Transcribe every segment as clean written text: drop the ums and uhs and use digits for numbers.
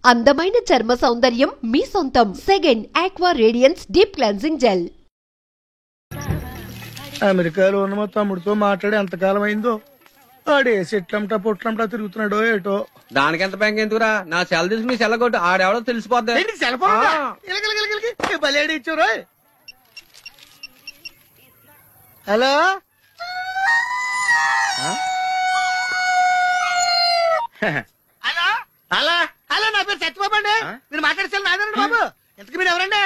అందమైన చర్మ సౌందర్యం మీ సొంతం. Second aqua radiance deep cleansing gel. అమెరికాలో ఉన్న మా తమ్ముడితో మాట్లాడి ఎంతకాలం అయిందో. ఆడే చెట్లంటా పొట్లంటా తిరుగుతున్నాడో ఏటో. దానికి ఎంత బ్యాంక్ ఎందుకురా? నా సెల్ తీసుకుని సెల్ కొట్టు, ఆడెవడో తెలిసిపోద్ది. బలేడి ఇచ్చారు. హలో హలో హలో హలో, నా పేరు సత్యబాబు అండి. మీరు మాట్లాడేసారు నాదండి బాబు. ఎంతకు మీరు ఎవరండి?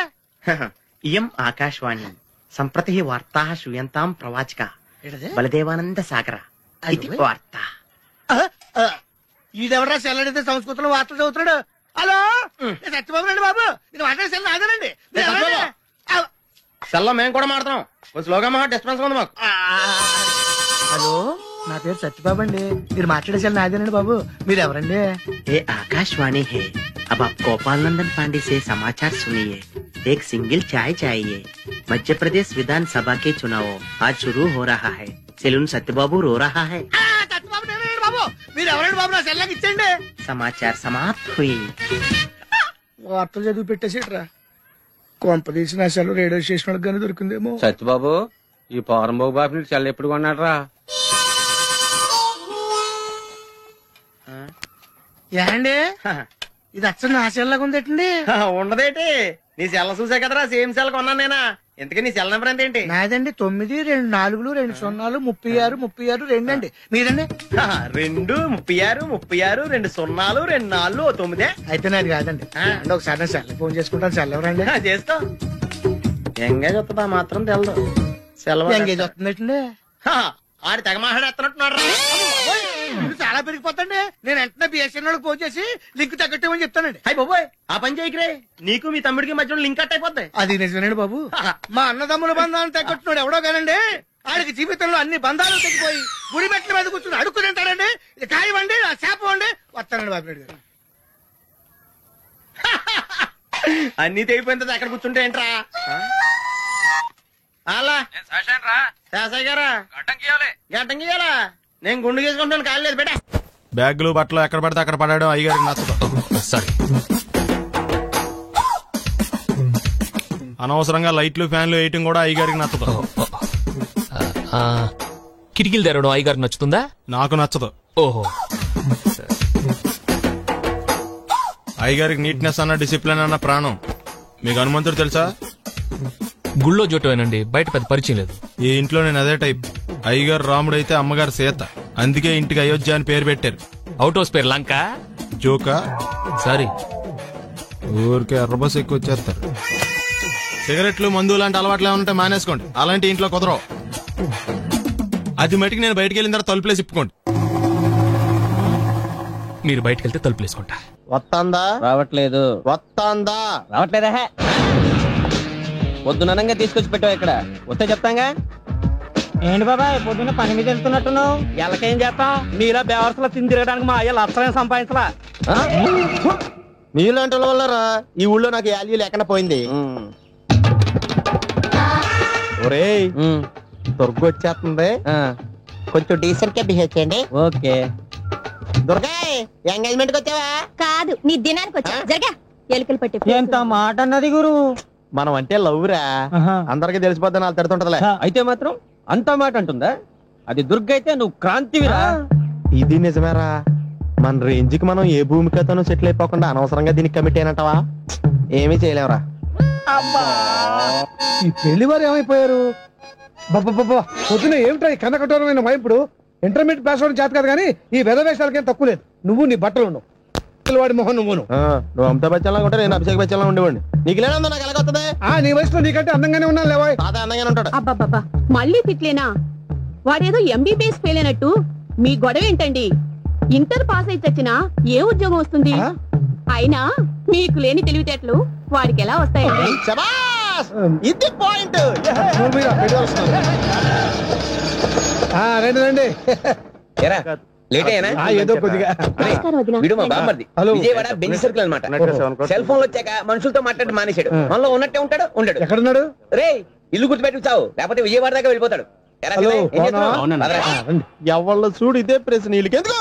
ఇయం ఆకాశవాణి సంప్రతి వార్తా శ్రూయంతాం ప్రవాచక బలదేవానంద సాగర ఇది వార్త. ఈడెవరా సెల్లడితే సంస్కృతంలో వార్తలు చదువుతున్నాడు. హలో సత్యబాబు రండి బాబు. మీరు మాట్లాడేసారు నాదేనండి. సెల్లో మేము కూడా మాడతాం. స్లోగా మా డిస్టర్బెన్స్ ఉంది మాకు. హలో, నా పేరు సత్యబాబు అండి. మీరు మాట్లాడేసారు నాదేనండి బాబు. మీరు ఎవరండి? ये आकाशवाणी है. अब आप गोपाल नंदन पांडे से समाचार सुनिए. एक सिंगल चाय चाहिए. मध्य प्रदेश विधानसभा के चुनाव आज शुरू हो रहा है. सेलून सत्यबाबू रो रहा है. సత్యబాబు నేనండి బాబు. మీరు ఎవరండి బాబు? నా సెల్లాకి ఇచ్చండి. समाचार समाप्त हुई. వార్తలు చదివి పెట్టేసేట్రా. కొంపదీసి నా సెల్ రేడియో స్టేషన్ వాళ్ళకి కానీ దొరికిందేమో. సత్యబాబు, ఈ పౌరంబాబు బాబు నీకు సెల్ ఎప్పుడు కొన్నాడు రా? ఏండి ఇది అచ్చ నా సెల్లాగా ఉందేటండి? ఉండదేటి, నీ సెల్ల చూసా కదరా సేమ్ సెల్ కొన్నాను నేనా. ఎందుకే నీ సెల్ నెంబర్ ఎంతేంటి? నాదండి 9 2 4 2 0 36 36 2 అండి. మీదండి? 2 36 36 2 0 2 4 9. అయితే నాది కాదండి. అంటే ఒకసారి నా సెల్ ఫోన్ చేసుకుంటాను. సెల్ ఎవరండి? చేసుకో. ఎంగేజ్ వస్తుందా మాత్రం తెలదు. సెలవు ఎంగేజ్ వస్తుందండి. ఆడి తెగ మాట్లాడేస్తున్నట్టున్నాడు. చాలా పెరిగిపోతండి. నేను వెంటనే బిఎస్ఎన్ ఫోన్ చేసి లింక్ తగ్గట్టమని చెప్తానండి. అయ్యి బాబోయ్, ఆ పని చేయకరే. నీకు మీ తమ్ముడికి మధ్యలో లింక్ కట్ అయిపోద్ది. అది నిజమేనండి బాబు. మా అన్నదమ్ముల బంధాలను తగ్గట్టున్నాడు ఎవడో కానండి. ఆడికి జీవితంలో అన్ని బంధాలు తగ్గిపోయి గుడి మెట్ల మీద కూర్చుని అడుక్కు తింటాడండి. ఇది కాయవండి, నా శాపం అండి. వస్తానండి బాబు నాయుడు గారు. అన్ని తెగిపోయింది. అక్కడ కూర్చుంటే ఏంట్రా? అలా శాసయ్య గారా గడ్డం గీయాలా? నేను గుండు గీసుకుంటాను. కాలు లేదు బేటా. బ్యాగులు బట్టలు ఎక్కడ పడితే అక్కడ పడడం అయ్యగారికి నచ్చదు. సారీ, అనవసరంగా లైట్లు ఫ్యాన్లు వేయటం కూడా అయ్యగారికి నచ్చదు. కిటికీలు తెరవడం అయ్యగారికి నచ్చుతుందా? నాకు నచ్చదు. ఓహో, అయ్యగారికి నీట్నెస్ అన్న డిసిప్లిన్ అన్న ప్రాణం. మీకు హనుమంతుడు తెలుసా? గుళ్ళో జోటమేనండి, బయట పెద్ద పరిచయం లేదు. ఈ ఇంట్లో నేను అదే టైప్. అయ్యగారు రాముడు అయితే అమ్మగారు సీత. అందుకే ఇంటికి అయోధ్య అని పేరు పెట్టారు. అవుట్ హౌస్ పేరు లంక. జోకా? సారీ, ఊరికే ఎర్రబస్ ఎక్కువ వచ్చేస్తారు. సిగరెట్లు మందు లాంటి అలవాట్లు ఏమంటే మానేసుకోండి. అలాంటి ఇంట్లో కుదరవు. అది మటుకు నేను బయటకు వెళ్ళిన తర్వాత తలుపులేసి ఇప్పుకోండి. మీరు బయటకు వెళ్తే తలుపులు వేసుకుంటా. వస్తాందా? రావట్లేదు. వస్తాందా? రావట్లేదా? పొద్దునంగా తీసుకొచ్చి పెట్టావు ఇక్కడ. వస్తే చెప్తాంగా. ఏంటి బాబాయ్ పొద్దున్న పని మీద వెళ్తున్నట్టున్నావు? ఎలాకేం చేస్తాం? మీలా బేవర్సలా తిని తిరగడానికి మా అయ్య లక్షణం సంపాదించలా. మీలాంటి వాళ్ళ వల్లరా ఈ ఊళ్ళో నాకు వాల్యూ లేకుండా పోయింది. ఒరేయ్, దుర్గ వచ్చేస్తుంది. కొంచెం డీసెంట్ గా బిహేవ్ చేయండి. ఓకే. దుర్గా, ఎంగేజ్మెంట్ కి వచ్చావా? కాదు, నీ దినానికి వచ్చా. జరగా ఎలుకలు పట్టి. ఎంత మాట అన్నది గురు. మనం అంటే లవ్ రా. అందరికి తెలిసిపోద్ది. నాకు తిడుతుంటదిలే. అయితే మాత్రం అంత మాట అంటుందా? అది దుర్గ అయితే నువ్వు క్రాంతివిరా. ఇది నిజమేరా. మన రేంజ్ కి మనం ఏ భూమికతోనూ సెటిల్ అయిపోకుండా అనవసరంగా దీనికి కమిట్ అయినట్టవా? ఏమీ చేయలేవురా. ఈ పెళ్లి వారు ఏమైపోయారు? బాబా పొద్దున ఏమిటా ఈ కన్న కఠోరమైన వైపుడు? ఇంటర్మీడియట్ పాస్ అవడం చేత కాదు కానీ ఈ వెధవేషాలకేం తక్కువ లేదు. నువ్వు నీ బట్టలు ఉన్నావు, వాడి మొహన్ నువ్వు. నువ్వు అమితాబ్ బచ్చన్ లాగా ఉంటే నేను అభిషేక్ బచ్చన్ లాగా ఉండేవాడిని. నీకు లేనందో నాకు ఎలాగొస్తుంది? నీ వయసులో నీకంటే అందంగానే ఉన్నాను లేవా? తాత అందంగానే ఉంటాడు. అబ్బాబ్బా, మళ్ళీ తిట్లేనా? వాడేదో ఎంబీబీఎస్ ఫెయిల్ అయినట్టు మీ గొడవ ఏంటండి? ఇంటర్ పాస్ అయితే వచ్చినా ఏ ఉద్యోగం వస్తుంది? అయినా మీకు లేని తెలివితేటలు వాడికి ఎలా వస్తాయండి? ఇది పాయింట్. రండి రండి. లేట్ అయినా ఏదో కొద్దిగా. విజయవాడ బెంచ్ సర్కిల్ అనమాట. సెల్ ఫోన్ వచ్చాక మనుషులతో మాట్లాడి మానేశాడు. మనలో ఉన్నట్టే ఉంటాడు. ఉండడు. ఎక్కడున్నాడు? రే, ఇల్లు గుర్తుపెట్టి చావు, లేకపోతే విజయవాడ దాకా వెళ్ళిపోతాడు. ఎవళ్ళ చూడు ఇదే ప్రశ్న. వీళ్ళకి ఎందుకు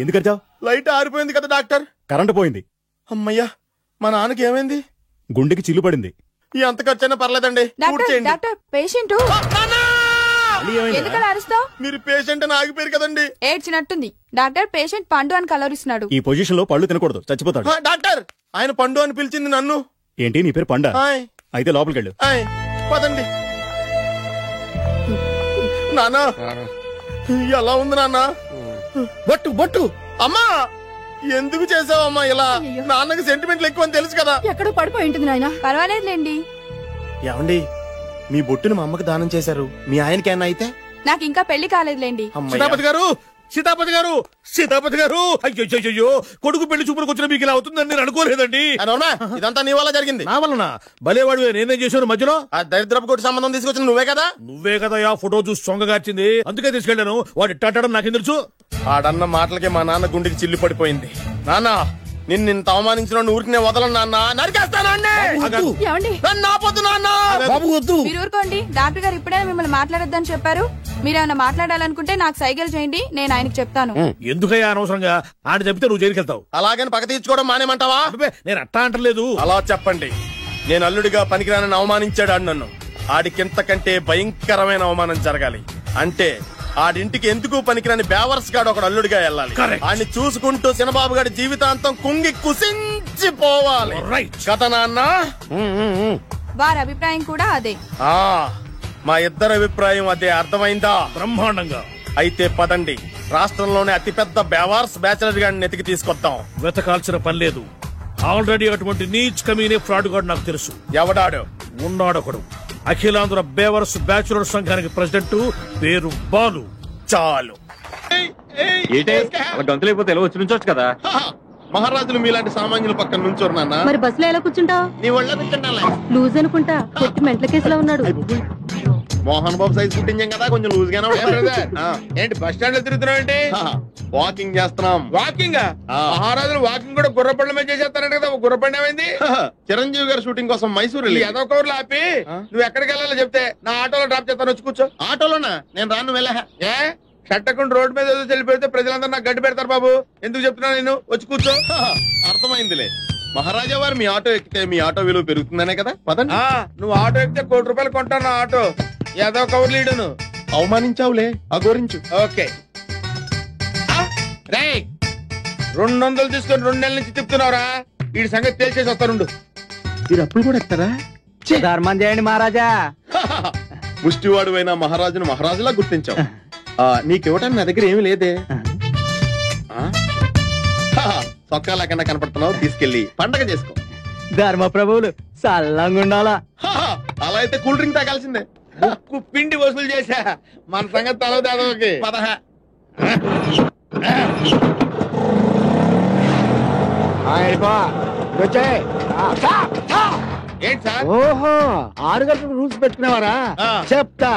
ఎందుకు అరిచావు? లైట్ ఆరిపోయింది కదా డాక్టర్. కరెంటు పోయింది. అమ్మయ్యా, మా నాన్నకి ఏమైంది? గుండెకి చిల్లు పడింది. ఎంత ఖర్చైనా పర్లేదండి. పేషెంట్ ఎందుకలా అరుస్తావు? మీరు పేషెంట్ అని ఆగిపోయారు కదండి. ఏడ్చినట్టుంది. డాక్టర్ పేషెంట్ పండు అని కలవరిస్తున్నాడు. ఈ పొజిషన్ లో పళ్ళు తినకూడదు, చచ్చిపోతాడు. డాక్టర్, ఆయన పండు అని పిలిచింది నన్ను. ఏంటి నీ పేరు పండా? అయితే లోపలికి వెళ్ళు. పదండి. నానా ఎలా ఉంది నాన్న? బొట్టు బొట్టు. అమ్మా ఎందుకు చేసావమ్మా ఇలా? నాన్నకి సెంటిమెంట్లు ఎక్కువ అని తెలుసు కదా. ఎక్కడో పడిపోయి ఉంటుంది నాయన. పర్వాలేదులేండి. ఏమండి, మీ బొట్టును మా అమ్మకి దానం చేశారు, మీ ఆయనకి ఏమన్నా అయితే? నాకు ఇంకా పెళ్లి కాలేదులేండి. సీతాపతి గారు, సీతాపతి గారు, సీతాపతి గారు, అయ్యో కొడుకు పెళ్లి చూపులకు వచ్చిన మీకు ఇలా అవుతుందని నేను అనుకోలేదండి. ఇదంతా నీ వల్ల జరిగింది. నా వలన? భలేవాడు, నేనేం చేశాను మధ్యలో? ఆ దరిద్రపు కొట్టి సంబంధం తీసుకొచ్చిన నువ్వే కదా. నువ్వే కదా ఆ ఫోటో చూసి సొంగగార్చింది, అందుకే తీసుకెళ్లాను. వాడు ఇట్టాడడం నాకేం తెలుసు? ఆడన్న మాటలకి మా నాన్న గుండెకి చిల్లు పడిపోయింది. నాన్న, నిన్ను ఇంత అవమానించిన ఊరికి నేను వదలను నాన్న, నరికేస్తాను. మీరు ఊరుకోండి. డాక్టర్ గారు ఇప్పుడే మిమ్మల్ని మాట్లాడొద్దని చెప్పారు. మీరేమైనా మాట్లాడాలనుకుంటే నాకు సైగలు చేయండి, నేను ఆయనకు చెప్తాను. ఎందుకయ్యా అనవసరంగా ఆయన చెప్తే నువ్వు జైలుకెళ్తావు. అలాగని పక్క తీర్చుకోవడం మానేమంటావా? నేను అట్టా అంటలేదు. అలా చెప్పండి. నేను అల్లుడిగా పనికిరానని అవమానించాడు ఆడు నన్ను. ఆడికింతకంటే భయంకరమైన అవమానం జరగాలి. అంటే ఆడింటికి ఎందుకు పనికిరాని బేవర్స్ గాడు ఒకడు అల్లుడిగా వెళ్ళాలి. ఆడిని చూసుకుంటూ చిన్నబాబు గారి జీవితాంతం కుంగి కుసించిపోవాలి కదా నాన్న? వారి అభిప్రాయం కూడా అదే. మా ఇద్దరి అభిప్రాయం అదే. అర్థమైందా? బ్రహ్మాండంగా. అయితే పదండి, రాష్ట్రంలోనే అతిపెద్ద బేవార్స్ బ్యాచిలర్ గాడిని ఎతికి తీసుకొద్దాం. వెతకాల్సిన పని లేదు. ఆల్రెడీ అటువంటి నీచ్ కమీనే ఫ్రాడ్ గాడు నాకు తెలుసు. ఎవడాడు? ఉన్నాడొకడు. అఖిలాంధ్ర బేవర్స్ బ్యాచులర్ సంఘానికి ప్రెసిడెంట్, పేరు బాలు. చాలు. గంతులైపోతే ఎలా వచ్చి నుంచోచ్చు కదా. మహారాజులు మీలాంటి సామాన్యుల పక్కన నుంచోరు నాన్న. మరి బస్సులో ఎలా కూర్చుంటావు? నీ ఒళ్ళో కూర్చుంటాలే. లూజ్ అనుకుంటా, కొట్టి మెంటల కేసులో ఉన్నాడు. మోహన్ బాబు సైజ్ కుట్టించాం కదా, కొంచెం లూజ్ గానే ఏంటి బస్ స్టాండ్ లో తిరుగుతున్నావు? ఏంటి వాకింగ్ చేస్తున్నాం. వాకింగ్? మహారాజులు వాకింగ్ కూడా గుర్రపండ్ల మీద చేసేస్తారంట కదా. గుర్రపండి ఏమైంది? చిరంజీవి గారి షూటింగ్ కోసం మైసూరు ఏదో కౌర్లు ఆపి నువ్వు ఎక్కడికి వెళ్ళాలో చెప్తే నా ఆటోలో డ్రాప్ చేస్తాను, వచ్చి కూర్చో. ఆటోలోనా? నేను రాను, వెళ్ళా. ఏ షట్టకుండా రోడ్డు మీద ఏదో చెల్లిపోతే ప్రజలందరూ నాకు గడ్డి పెడతారు బాబు. ఎందుకు చెప్తున్నా నేను? వచ్చి కూర్చో. అర్థమైందిలే. మహారాజా వారు మీ ఆటో ఎక్కితే మీ ఆటో విలువ పెరుగుతుందనే కదా. పదండి. నువ్వు ఆటో ఎక్కితే ₹1,00,000 కొంటాను ఆటో. ఏదో కౌరు లీడును అవమానించావులే, అగోరించు. ఓకే. 200 తీసుకొని 2 నెలల నుంచి తిప్పుతున్నావురా. వీడి సంగతి తేల్చేసి వస్తానుండు. మీరు అప్పుడు కూడా ఎత్తారా? ధర్మం చేయండి మహారాజా. ముష్టివాడు అయినా మహారాజును మహారాజులా గుర్తించావు. నీకివ్వటానికి నా దగ్గర ఏమి లేదే. సొక్కాలా కన్నా కనపడుతున్నావు, తీసుకెళ్లి పండగ చేసుకో. ధర్మ ప్రభువులు సల్లంగా ఉండాలా. అలా అయితే కూల్ డ్రింక్ తాగాల్సిందే. ముక్కు పిండి వసూలు చేశా. మన సంగతి తలవదాదోకి. ఏంటి సార్? ఓహో, 6 గంటలకు రూల్స్ పెట్టుకునేవారా? చెప్తా.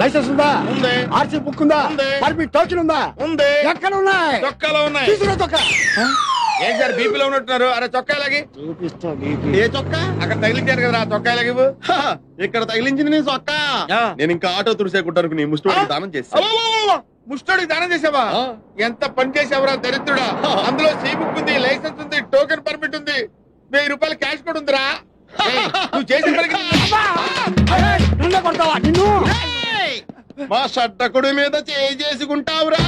లైసెన్స్ ఉందా? ఉంది. ఆర్సీ బుక్ ఉందా? పర్మిట్ టోకెన్ ఉందా? ఉంది. ఎక్కడ ఉన్నాయి? చొక్కాలో ఉన్నాయి. తీసుకురా చొక్కా. ఏం సార్ బీపీలో ఉన్నట్టున్నారు? అరే చొక్కా లాగి. చూపిస్తా. ఏ చొక్కా? అక్కడ తగిలించారు కదా, చొక్కా లాగి. ఇక్కడ తగిలించింది నీ చొక్కా. నేను ఇంకా ఆటో తుడిసేకుంటాను నీ ముష్టివాడికి దానం చేస్తా. ముష్టోడికి దానం చేసావా? ఎంత పని చేసావురా దరిద్రుడా. అందులో సీ బుక్ ఉంది, లైసెన్స్ ఉంది, టోకెన్ పర్మిట్ ఉంది, ₹1000 క్యాష్ కూడా ఉందిరా. నువ్వు చేసిన పనికి కొడతావా నిన్ను? మా షట్టకుడి మీద చేసుకుంటావురా.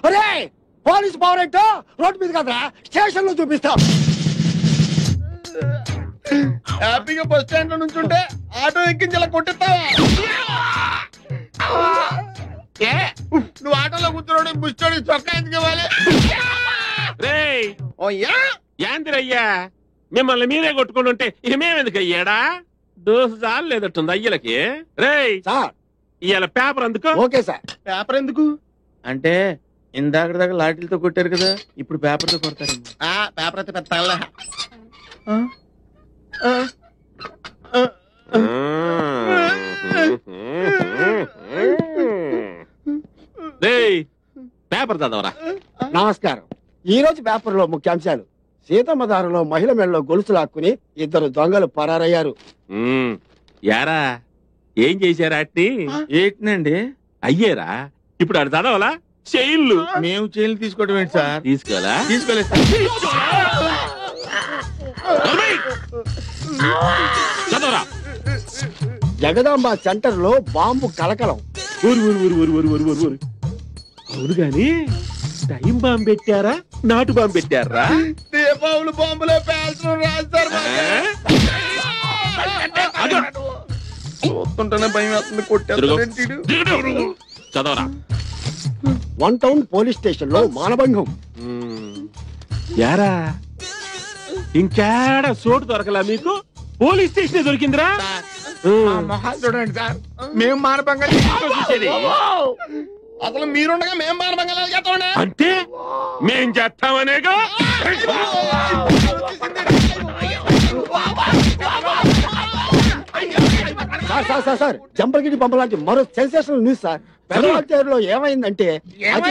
అరే పోలీసు పవర్ ఏంటో రోడ్డు మీద కదరా, స్టేషన్ లో చూపిస్తా. హ్యాపీగా బస్ స్టాండ్ లో నుంచి ఉంటే ఆటో ఎక్కించి ఇలా కొట్టిస్తావా? నువ్వు ఆటోలో కూర్చున్నాడు ముష్టోడి చొక్కా ఎందుకు ఇవ్వాలి? యాందిరయ్యా, మిమ్మల్ని మీరే కొట్టుకుంటుంటే ఇమేమెందుకు అయ్యాడా? దోసు చాలు లేదట్టుంది అయ్యలకి. రేయ్ సార్, ఇవాళ పేపర్ అందుకో. Okay sir. పేపర్ ఎందుకు అంటే ఇందాక దాకా లాఠీలతో కొట్టారు కదా, ఇప్పుడు పేపర్ తో కొడతారు. పేపర్ అయితే పెద్ద రేయ్ పేపర్ చదవరా. నమస్కారం. ఈ రోజు పేపర్ లో ముఖ్యాంశాలు: సీతమ్మ దారిలో మహిళ మెడలో గొలుసు లాక్కుని 2 దొంగలు పరారయ్యారు. యారా ఏం చేశారా అట్ని? ఏంటండి అయ్యేరా ఇప్పుడు ఆడు చదవాలా చైన్లు మేము చైన్లు తీసుకోవడం ఏంటి సార్? తీసుకోవాలా? తీసుకోలేదు సార్. చదవరా. జగదాంబ సెంటర్ లో బాంబు కలకలం. ఊరు ఊరు ఊరు ఊరు ఊరు ఊరు ఊరు ఊరు. అవును గాని టైం బాంబు పెట్టారా నాటు బాంబు పెట్టారా? దీపావళి బాంబులో పేల్చడం రాదు సార్. చూస్తుంటేనే భయం వేస్తుంది. కొట్టేస్తాడు. చదవరా. 1 టౌన్ పోలీస్ స్టేషన్ లో మానభంగం. యారా ఇంకేడా చోటు దొరకలా మీకు? పోలీస్ స్టేషన్ దొరికిందిరా. మొహాలు చూడండి సార్. మేము మానభంగా చూసేది. అసలు మీరుండగా మేము మానభంగా చేస్తామండి. అంటే మేం చేస్తామనేగా. సార్ జంపగిరి పంపలాంటి మరో సెన్సేషనల్ న్యూస్ సార్. పెదవాళ్ళలో ఏమైందంటే అది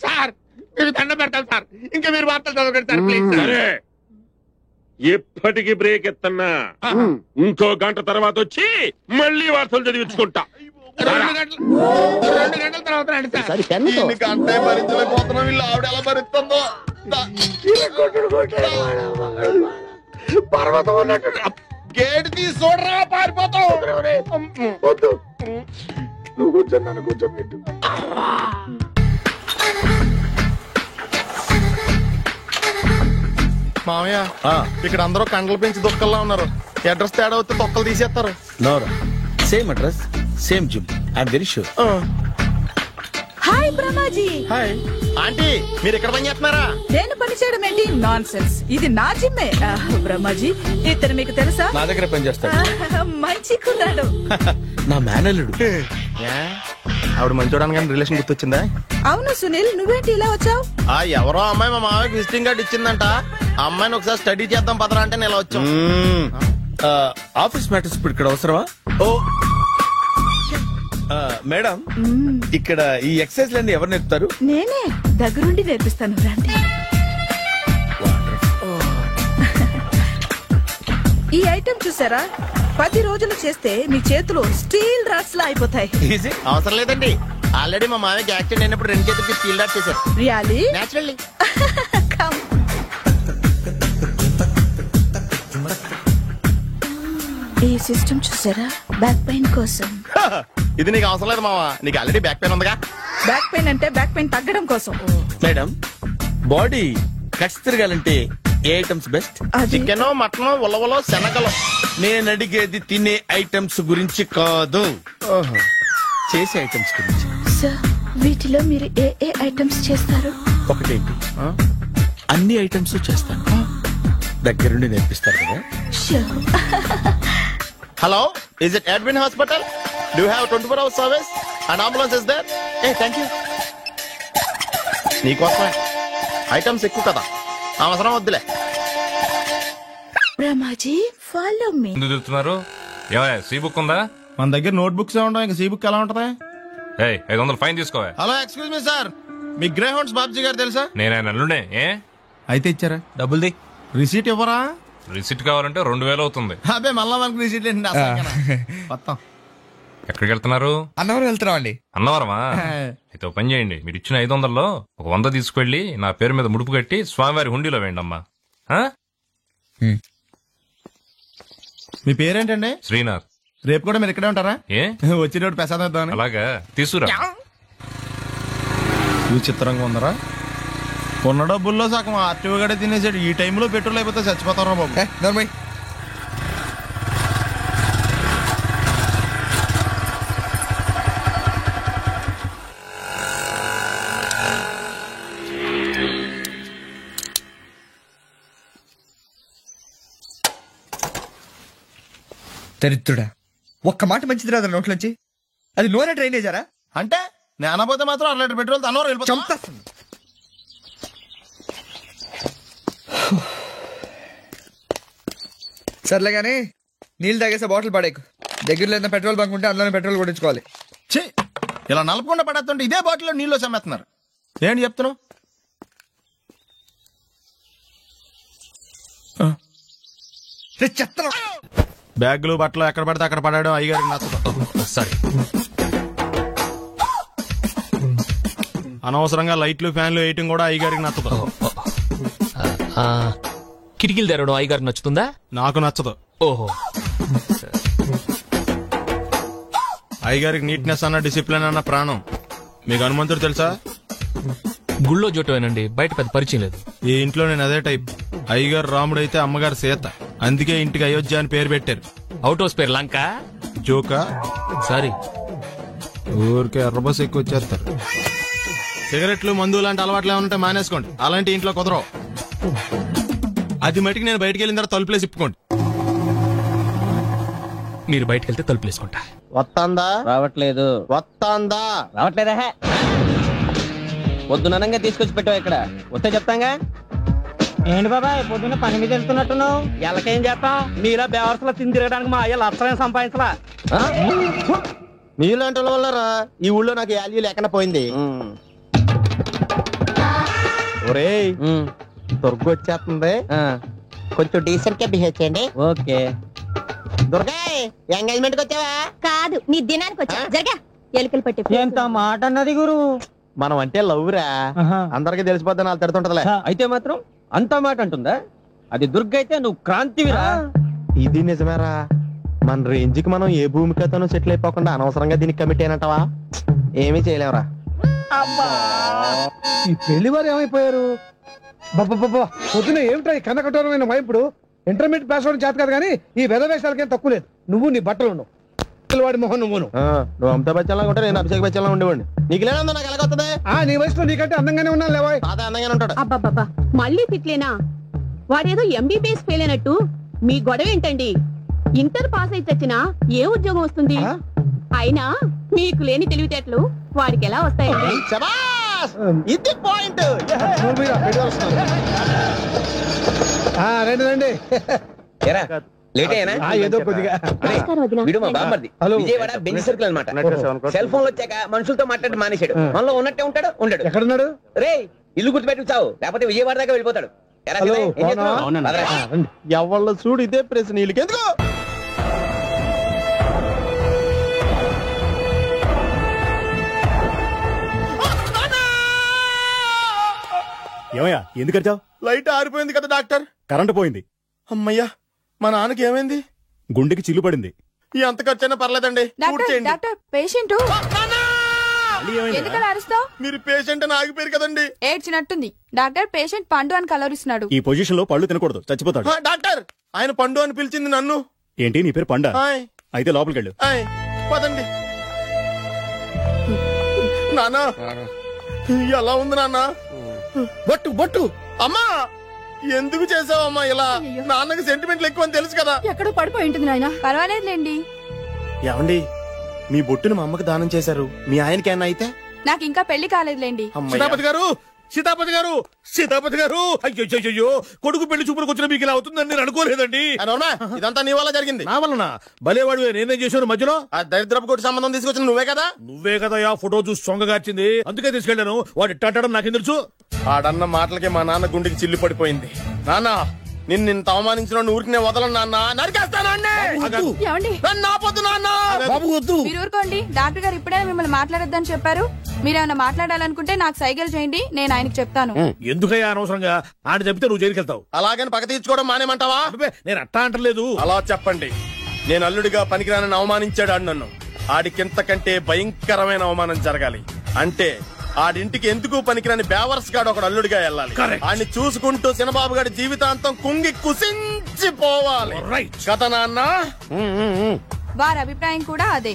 సార్ మీరు దండ పెడతారు సార్. ఇంకా మీరు వార్తలు చదవకండి సార్ ప్లీజ్ సార్. సరే ఎప్పటికి బ్రేక్ ఎత్తన్నా ఇంకో గంట తర్వాత వచ్చి మళ్ళీ వార్తలు చదివించుకుంటా. 2 గంటల తర్వాత రండి సార్. సరే పెన్నుతో అంటే భరించలేకపోతున్నాం. వీళ్ళు ఆవిడ ఎలా భరిస్తుందో. పర్వతం అన్నట్టు గేట్ తీసి చూడరా పారిపోతావు. వద్దు నువ్వు కూర్చొని నన్ను కూర్చోబెట్టు. మామయ్య ఇక్కడ అందరూ కండలు పెంచి దుక్కల్లా ఉన్నారు. అడ్రస్ తేడా వస్తే తొక్కలు తీసేస్తారు. నోరా same address same gym I'm very sure. Hi Brahmaji. Hi aunty, మీరు ఇక్కడ పని చేస్తున్నారా? నేను పని చేయడం ఏంటి? Nonsense. ఇది నా జిమ్మే. బ్రహ్మాజీ ఇతను మీకు తెలుసా? నా దగ్గర పని చేస్తాడు. మంచి కుర్రాడు. నా మేనల్లుడు. ఆవిడ మంచి చూడడానికి కానీ రిలేషన్ గుర్తొచ్చిందా? అవును సునీల్, నువ్వేంటి ఇలా వచ్చావు? ఎవరో అమ్మాయి మా మామయ్యకి విజిటింగ్ కార్డు ఇచ్చిందంట. ఆ అమ్మాయిని ఒకసారి స్టడీ చేద్దాం పదరా అంటే నేను ఇలా వచ్చాం. ఆఫీస్ మ్యాటర్స్ ఇప్పుడు ఇక్కడ అవసరమా? ఓ మేడం, ఇక్కడ ఈ ఎక్సర్సైజ్ లన్నీ ఎవరు నేర్పుతారు? నేనే దగ్గరుండి నేర్పిస్తాను. రండి. ఈ ఐటెం చూసారా? 10 రోజులు చేస్తే మీ చేతులు స్టీల్ రాట్స్ లా అయిపోతాయి. అవసరం లేదండి. ఆల్రెడీ మా మామయ్యకి యాక్సిడెంట్ అయినప్పుడు 2 చేతులకి స్టీల్ డాట్ చేశారు. రియల్లీ? నేచురల్లీ. కమ్. ఈ సిస్టమ్ చూసారా? బ్యాక్ పెయిన్ కోసం. ఇది నీకు అవసరం లేదు మావా, నీకు ఆల్రెడీ బ్యాక్ పెయిన్ ఉందిగా. బ్యాక్ పెయిన్ అంటే బ్యాక్ పెయిన్ తగ్గడం కోసం. మేడం, బాడీ కట్స్ తిరగాలంటే ఏ ఐటమ్స్ బెస్ట్? చికెన్, మటన్, ఉలవలో, శనగలు. నేను అడిగేది తినే ఐటమ్స్ గురించి కాదు, చేసే ఐటమ్స్ గురించి. సార్, వీటిలో మీరు ఏ ఏ ఐటమ్స్ చేస్తారు? ఒకటేంటి, అన్ని ఐటమ్స్ చేస్తాను. దగ్గరుండి నేర్పిస్తారు కదా. Hello, is it admin hospital? Do you have 24 hours service and ambulance is there? Thank you. నీకోసమే. ఐటమ్స్ ఎక్కువ కదా, అవసరం వద్దులే. Brahmaji, follow me. ఎందుకు తిరుగుతున్నారు? ఏమయ్య, సీ బుక్ ఉందా? మన దగ్గర నోట్ బుక్స్ ఉండవు, ఇంకా సీ బుక్ ఎలా ఉంటది? 500 ఫైన్ తీసుకోవా. హలో, ఎక్స్క్యూజ్ మీ సార్, మీ గ్రే హౌండ్స్ బాబ్జీ గారు తెలుసా? నేను ఆయన అల్లుడే. ఏ అయితే ఇచ్చారా? డబ్బుల్ది. రిసీట్ ఇవ్వరా? రిసిట్ కావాలంటే 2000 అవుతుంది. అబ్బే మళ్ళా మనకు రిసీట్ ఏంటి? మొత్తం ఎక్కడికి వెళ్తున్నారు? అన్నవరం వెళ్తున్నాం అండి. అన్నవరమా? అయితే పని చేయండి, మీరు ఇచ్చిన 500లో ఒక 100 తీసుకెళ్లి నా పేరు మీద ముడుపు కట్టి స్వామివారి హుండీలో వేయండి అమ్మా. మీ పేరేంటండి? శ్రీనాథ్. రేపు కూడా మీరు ఇక్కడే ఉంటారా? ఏ వచ్చినప్పుడు ప్రసాదం ఇద్దామని. అలాగా, తీసుకురా. విచిత్రంగా ఉందరా, ఉన్న డబ్బుల్లో సగం ఆర్టీఓ గడే తినేసాడు. ఈ టైంలో పెట్రోల్ అయిపోతే చచ్చిపోతారా బాబు. దరిద్రుడా, ఒక్క మాట మంచిది రాదు నోట్లోంచి. అది నూనె డ్రైనేజారా? అంటే నేను అనబోతే మాత్రం 1 లీటర్ పెట్రోల్ తనవరం వెళ్ళిపోతా. సర్లే గానీ నీళ్ళు తాగేసే బాటిల్ పడేకు. దగ్గరలో ఏదైనా పెట్రోల్ బంక్ ఉంటే అందులోనే పెట్రోల్ కొట్టించుకోవాలి. ఇలా నలపకుండా పడేస్తుంటే ఇదే బాటిల్లో నీళ్ళు సమ్మేస్తున్నారు. ఏంటి చెప్తున్నావు? చెత్త బ్యాగులు బట్టలు ఎక్కడ పడితే అక్కడ పడడం అయ్యగారికి నచ్చదు. సారీ. అనవసరంగా లైట్లు ఫ్యాన్లు వేయటం కూడా అయ్యగారికి నచ్చదు. కిటికీలు తెరవడం అయ్యగారికి నచ్చుతుందా? నాకు నచ్చదు. ఓహో. అయ్యగారికి నీట్నెస్ అన్న డిసిప్లిన్ అన్న ప్రాణం. మీకు హనుమంతుడు తెలుసా? గుళ్ళో జోటమేనండి, బయట పెద్ద పరిచయం లేదు. ఈ ఇంట్లో నేను అదే టైప్. అయ్యగారు రాముడు అయితే అమ్మగారు సీత. అందుకే ఇంటికి అయోధ్య అని పేరు పెట్టారు. అవుట్ హౌస్ పేరు లంక. జోకా? సారీ. ఊరికే ఎర్రబస్ ఎక్కువ వచ్చేస్తారు. సిగరెట్లు మందు లాంటి అలవాట్లు ఏమంటే మానేసుకోండి. అలాంటి ఇంట్లో కుదరవు. అది మటుకు నేను బయటికి వెళ్ళిన తర్వాత తలుపులేసి ఇప్పుకోండి. మీరు బయటకు వెళ్తే తలుపులేసుకుంటా. వస్తాందా? రావట్లేదు. వస్తాందా? రావట్లేదా? పొద్దుననంగా తీసుకొచ్చి పెట్టావు ఇక్కడ. వస్తే చెప్తాంగా. ఏంటి బాబాయ్ పొద్దున్న పని మీద వెళ్తున్నట్టున్నావు? ఎలాకేం చేస్తాం? మీలా బేవర్సలో తిని తిరగడానికి మా అయ్య లక్షణం సంపాదించలా. మీలాంటి వల్లరా ఈ ఊళ్ళో నాకు వాల్యూ లేకుండా పోయింది. ఒరేయ్, దుర్గ వచ్చేస్తుంది, కొంచెం డీసెంట్ గా బిహేవ్ చేయండి. ఓకే. దుర్గా, ఎంగేజ్మెంట్ కి వచ్చావా? కాదు, నీ దినానికి వచ్చా. జరగా ఎలుకలు పట్టి. ఎంత మాట అన్నది గురు. మనం అంటే లవ్ రా, అందరికి తెలిసిపోద్దని వాళ్ళు తిడుతుంటదిలే. అయితే మాత్రం అంత మాట అంటుందా? అది దుర్గ అయితే నువ్వు క్రాంతివిరా. ఇది నిజమేరా. మన రేంజ్ కి మనం ఏ భూమికతోనూ సెటిల్ అయిపోకుండా అనవసరంగా దీనికి కమిట్ అయినట్టవా? ఏమీ చేయలేవురా. ఈ పెళ్లి వారు ఏమైపోయారు? పొద్దున ఏమిటా ఈ కన్నకఠోరమైన వైపుడు? ఇంటర్మీడియట్ పాస్ అవడం చేత కాదు కానీ ఈ వెధవేషాలకేం తక్కువ లేదు. నువ్వు నీ బట్టలు ఉండవు, వాడి మొహం నువ్వును. నువ్వు అమితాబ్ బచ్చన్ లాగా ఉంటే నేను అభిషేక్ బచ్చన్ లాగా ఉండేవాడిని. నీకు లేనందో నాకు ఎలాగొస్తుంది? నీ వయసులో నీకంటే అందంగానే ఉన్నాను లేవా? తాత అందంగానే ఉంటాడు. అబ్బాబ్బా, మళ్ళీ తిట్లేనా? వాడేదో ఎంబీబీఎస్ ఫెయిల్ అయినట్టు మీ గొడవ ఏంటండి? ఇంటర్ పాస్ అయి చచ్చినా ఏ ఉద్యోగం వస్తుంది? అయినా మీకు లేని తెలివితేటలు వాడికి ఎలా వస్తాయండి? ఇది పాయింట్. రండి రండి. ఏదో కొద్దిగా విజయవాడ బెంచ్ సర్కిల్ అనమాట. సెల్ ఫోన్ వచ్చాక మనుషులతో మాట్లాడి మానేశాడు. మనలో ఉన్నట్టే ఉంటాడు. ఉండడు. ఎక్కడున్నాడు? రే, ఇల్లు గుర్తుపెట్టి చావు, లేకపోతే విజయవాడ దాకా వెళ్ళిపోతాడు. ఎవళ్ళ చూడు ఇదే ప్రశ్న. వీళ్ళకి ఎందుకు? ఏమయ్యా ఎందుకు వచ్చావు? లైట్ ఆరిపోయింది కదా డాక్టర్. కరెంటు పోయింది. అమ్మయ్యా, మా నాన్నకి ఏమైంది? గుండెకి చిల్లు పడింది. ఎంత ఖర్చైనా పర్లేదండి. పేషెంట్ మీరు పేషెంట్ అని ఆగిపోయారు కదండి. ఏడ్చినట్టుంది. డాక్టర్ పేషెంట్ పండు అని కలవరిస్తున్నాడు. ఈ పొజిషన్ లో పళ్ళు తినకూడదు, చచ్చిపోతాడు. డాక్టర్, ఆయన పండు అని పిలిచింది నన్ను. ఏంటి నీ పేరు పండా? అయితే లోపలికి వెళ్ళు. పదండి. నాన్న ఎలా ఉంది నాన్న? బొట్టు బొట్టు. అమ్మా, ఎందుకు చేసావమ్మా ఇలా? నాన్నకి సెంటిమెంట్లు ఎక్కువ అని తెలుసు కదా. ఎక్కడో పడిపోయి ఉంటుంది నాయన. పర్వాలేదులేండి. ఏమండి, మీ బొట్టును మా అమ్మకి దానం చేశారు. మీ ఆయనకి ఏమన్నా అయితే? నాకు ఇంకా పెళ్లి కాలేదులేండి. సీతాపతి గారు, సీతాపతి గారు, సీతాపతి గారు, అయ్యో కొడుకు పెళ్లి చూపులకు వచ్చిన మీకు ఇలా అవుతుందని నేను అనుకోలేదండి. ఇదంతా నీ వల్ల జరిగింది. నా వలన? భలేవాడు, నేనేం చేశాను మధ్యలో? ఆ దరిద్రపు కొట్టి సంబంధం తీసుకొచ్చిన నువ్వే కదా. నువ్వే కదా ఆ ఫోటో చూసి సొంగగార్చింది. అందుకే తీసుకెళ్లాను. వాడు ఇట్టాడడం నాకేం తెలుసు? ఆడన్న మాటలకి మా నాన్న గుండెకి చిల్లు పడిపోయింది. నాన్న, నిన్ను అవమానించిన ఊరికి నేను వదలను నాన్న. నరికేస్తానండి. మీరు ఊరుకోండి. డాక్టర్ గారు ఇప్పుడే మిమ్మల్ని మాట్లాడొద్దని చెప్పారు. మీరేమైనా మాట్లాడాలనుకుంటే నాకు సైకిల్ చేయండి, నేను ఆయనకి చెప్తాను. ఎందుకయ్యా అనవసరంగా? ఆయన చెప్తే నువ్వు జైలుకి వెళ్తావు. అలాగని పక్క తీర్చుకోవడం మానేమంటావా? నేను అట్టా అంటలేదు. అలా చెప్పండి. నేను అల్లుడిగా పనికిరానని అవమానించాడు ఆడు నన్ను. ఆడికింతకంటే భయంకరమైన అవమానం జరగాలి. అంటే ఆడింటికి ఎందుకు పనికిరాని బేవర్స్ గాడు ఒకడు అల్లుడిగా వెళ్ళాలి. ఆడిని చూసుకుంటూ చిన్నబాబు గారి జీవితాంతం కుంగి కుసించిపోవాలి కదా నాన్న. వారి అభిప్రాయం కూడా అదే.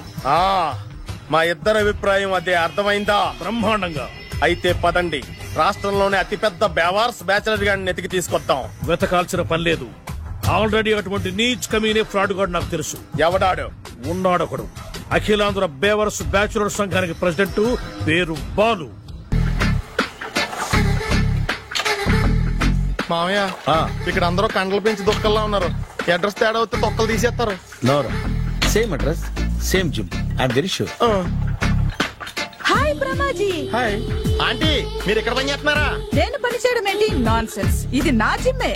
మా ఇద్దరి అభిప్రాయం అదే. అర్థమైందా? బ్రహ్మాండంగా. అయితే పదండి, రాష్ట్రంలోనే అతిపెద్ద బేవార్స్ బ్యాచిలర్ గాడిని ఎతికి తీసుకొద్దాం. వెతకాల్సిన పని లేదు. ఆల్రెడీ అటువంటి నీచ్ కమీనే ఫ్రాడ్ గాడు నాకు తెలుసు. ఎవడాడు? ఉన్నాడొకడు. అఖిలాంధ్ర బేవర్స్ బ్యాచులర్ సంఘానికి ప్రెసిడెంట్, పేరు బాలు. మామయ్య, ఇక్కడ అందరూ కండలు పెంచి దుక్కల్లా ఉన్నారు. అడ్రస్ తేడా వస్తే తొక్కలు తీసేస్తారు. Same address, same gym. I'm very sure. Hi Brahmaji. Hi aunty, మీరు ఇక్కడ పని చేస్తున్నారా? నేను పని చేయడం ఏంటి? Nonsense. ఇది నా జిమ్మే.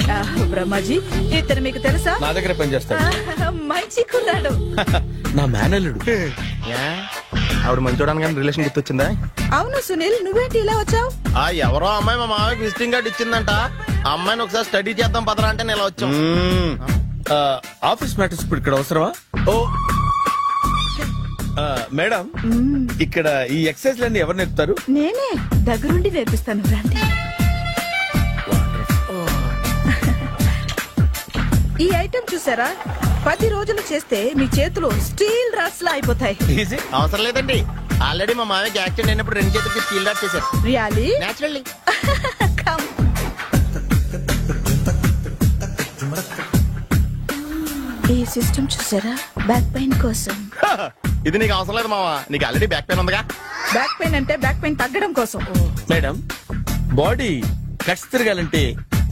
బ్రహ్మాజీ, ఇతను మీకు తెలుసా? నా దగ్గర పని చేస్తాడు. మంచి కుర్రాడు. నా మేనల్లుడు. ఆవిడ మంచోడానికి కానీ రిలేషన్ గుర్తొచ్చిందా? అవును సునీల్, నువ్వేంటి ఇలా వచ్చావు? ఎవరో అమ్మాయి మా మామయ్యకి విజిటింగ్ కార్డు ఇచ్చిందంట. ఆ అమ్మాయిని ఒకసారి స్టడీ చేద్దాం పదరా అంటే నేను ఇలా వచ్చాం. ఆఫీస్ మ్యాటర్స్ ఇప్పుడు ఇక్కడ అవసరమా? ఓ మేడం, ఇక్కడ ఈ ఎక్సర్సైజ్ లన్నీ ఎవరు నేర్పుతారు? నేనే దగ్గరుండి నేర్పిస్తాను. రండి. ఈ ఐటెం చూసారా? 10 రోజులు చేస్తే మీ చేతులు స్టీల్ రాట్స్ లా అయిపోతాయి. అవసరం లేదండి, ఆల్రెడీ మా మామయ్యకి యాక్సిడెంట్ అయినప్పుడు 2 చేతులకి స్టీల్ డాట్ చేశారు. రియల్లీ? నేచురల్లీ. ఈ సిస్టమ్ చూసారా? బ్యాక్ పెయిన్ కోసం. ఇది నీకు అవసరం లేదు మావా, నీకు ఆల్రెడీ బ్యాక్ పెయిన్ ఉందిగా. బ్యాక్ పెయిన్ అంటే బ్యాక్ పెయిన్ తగ్గడం కోసం. మేడం, బాడీ కట్స్ తిరగాలంటే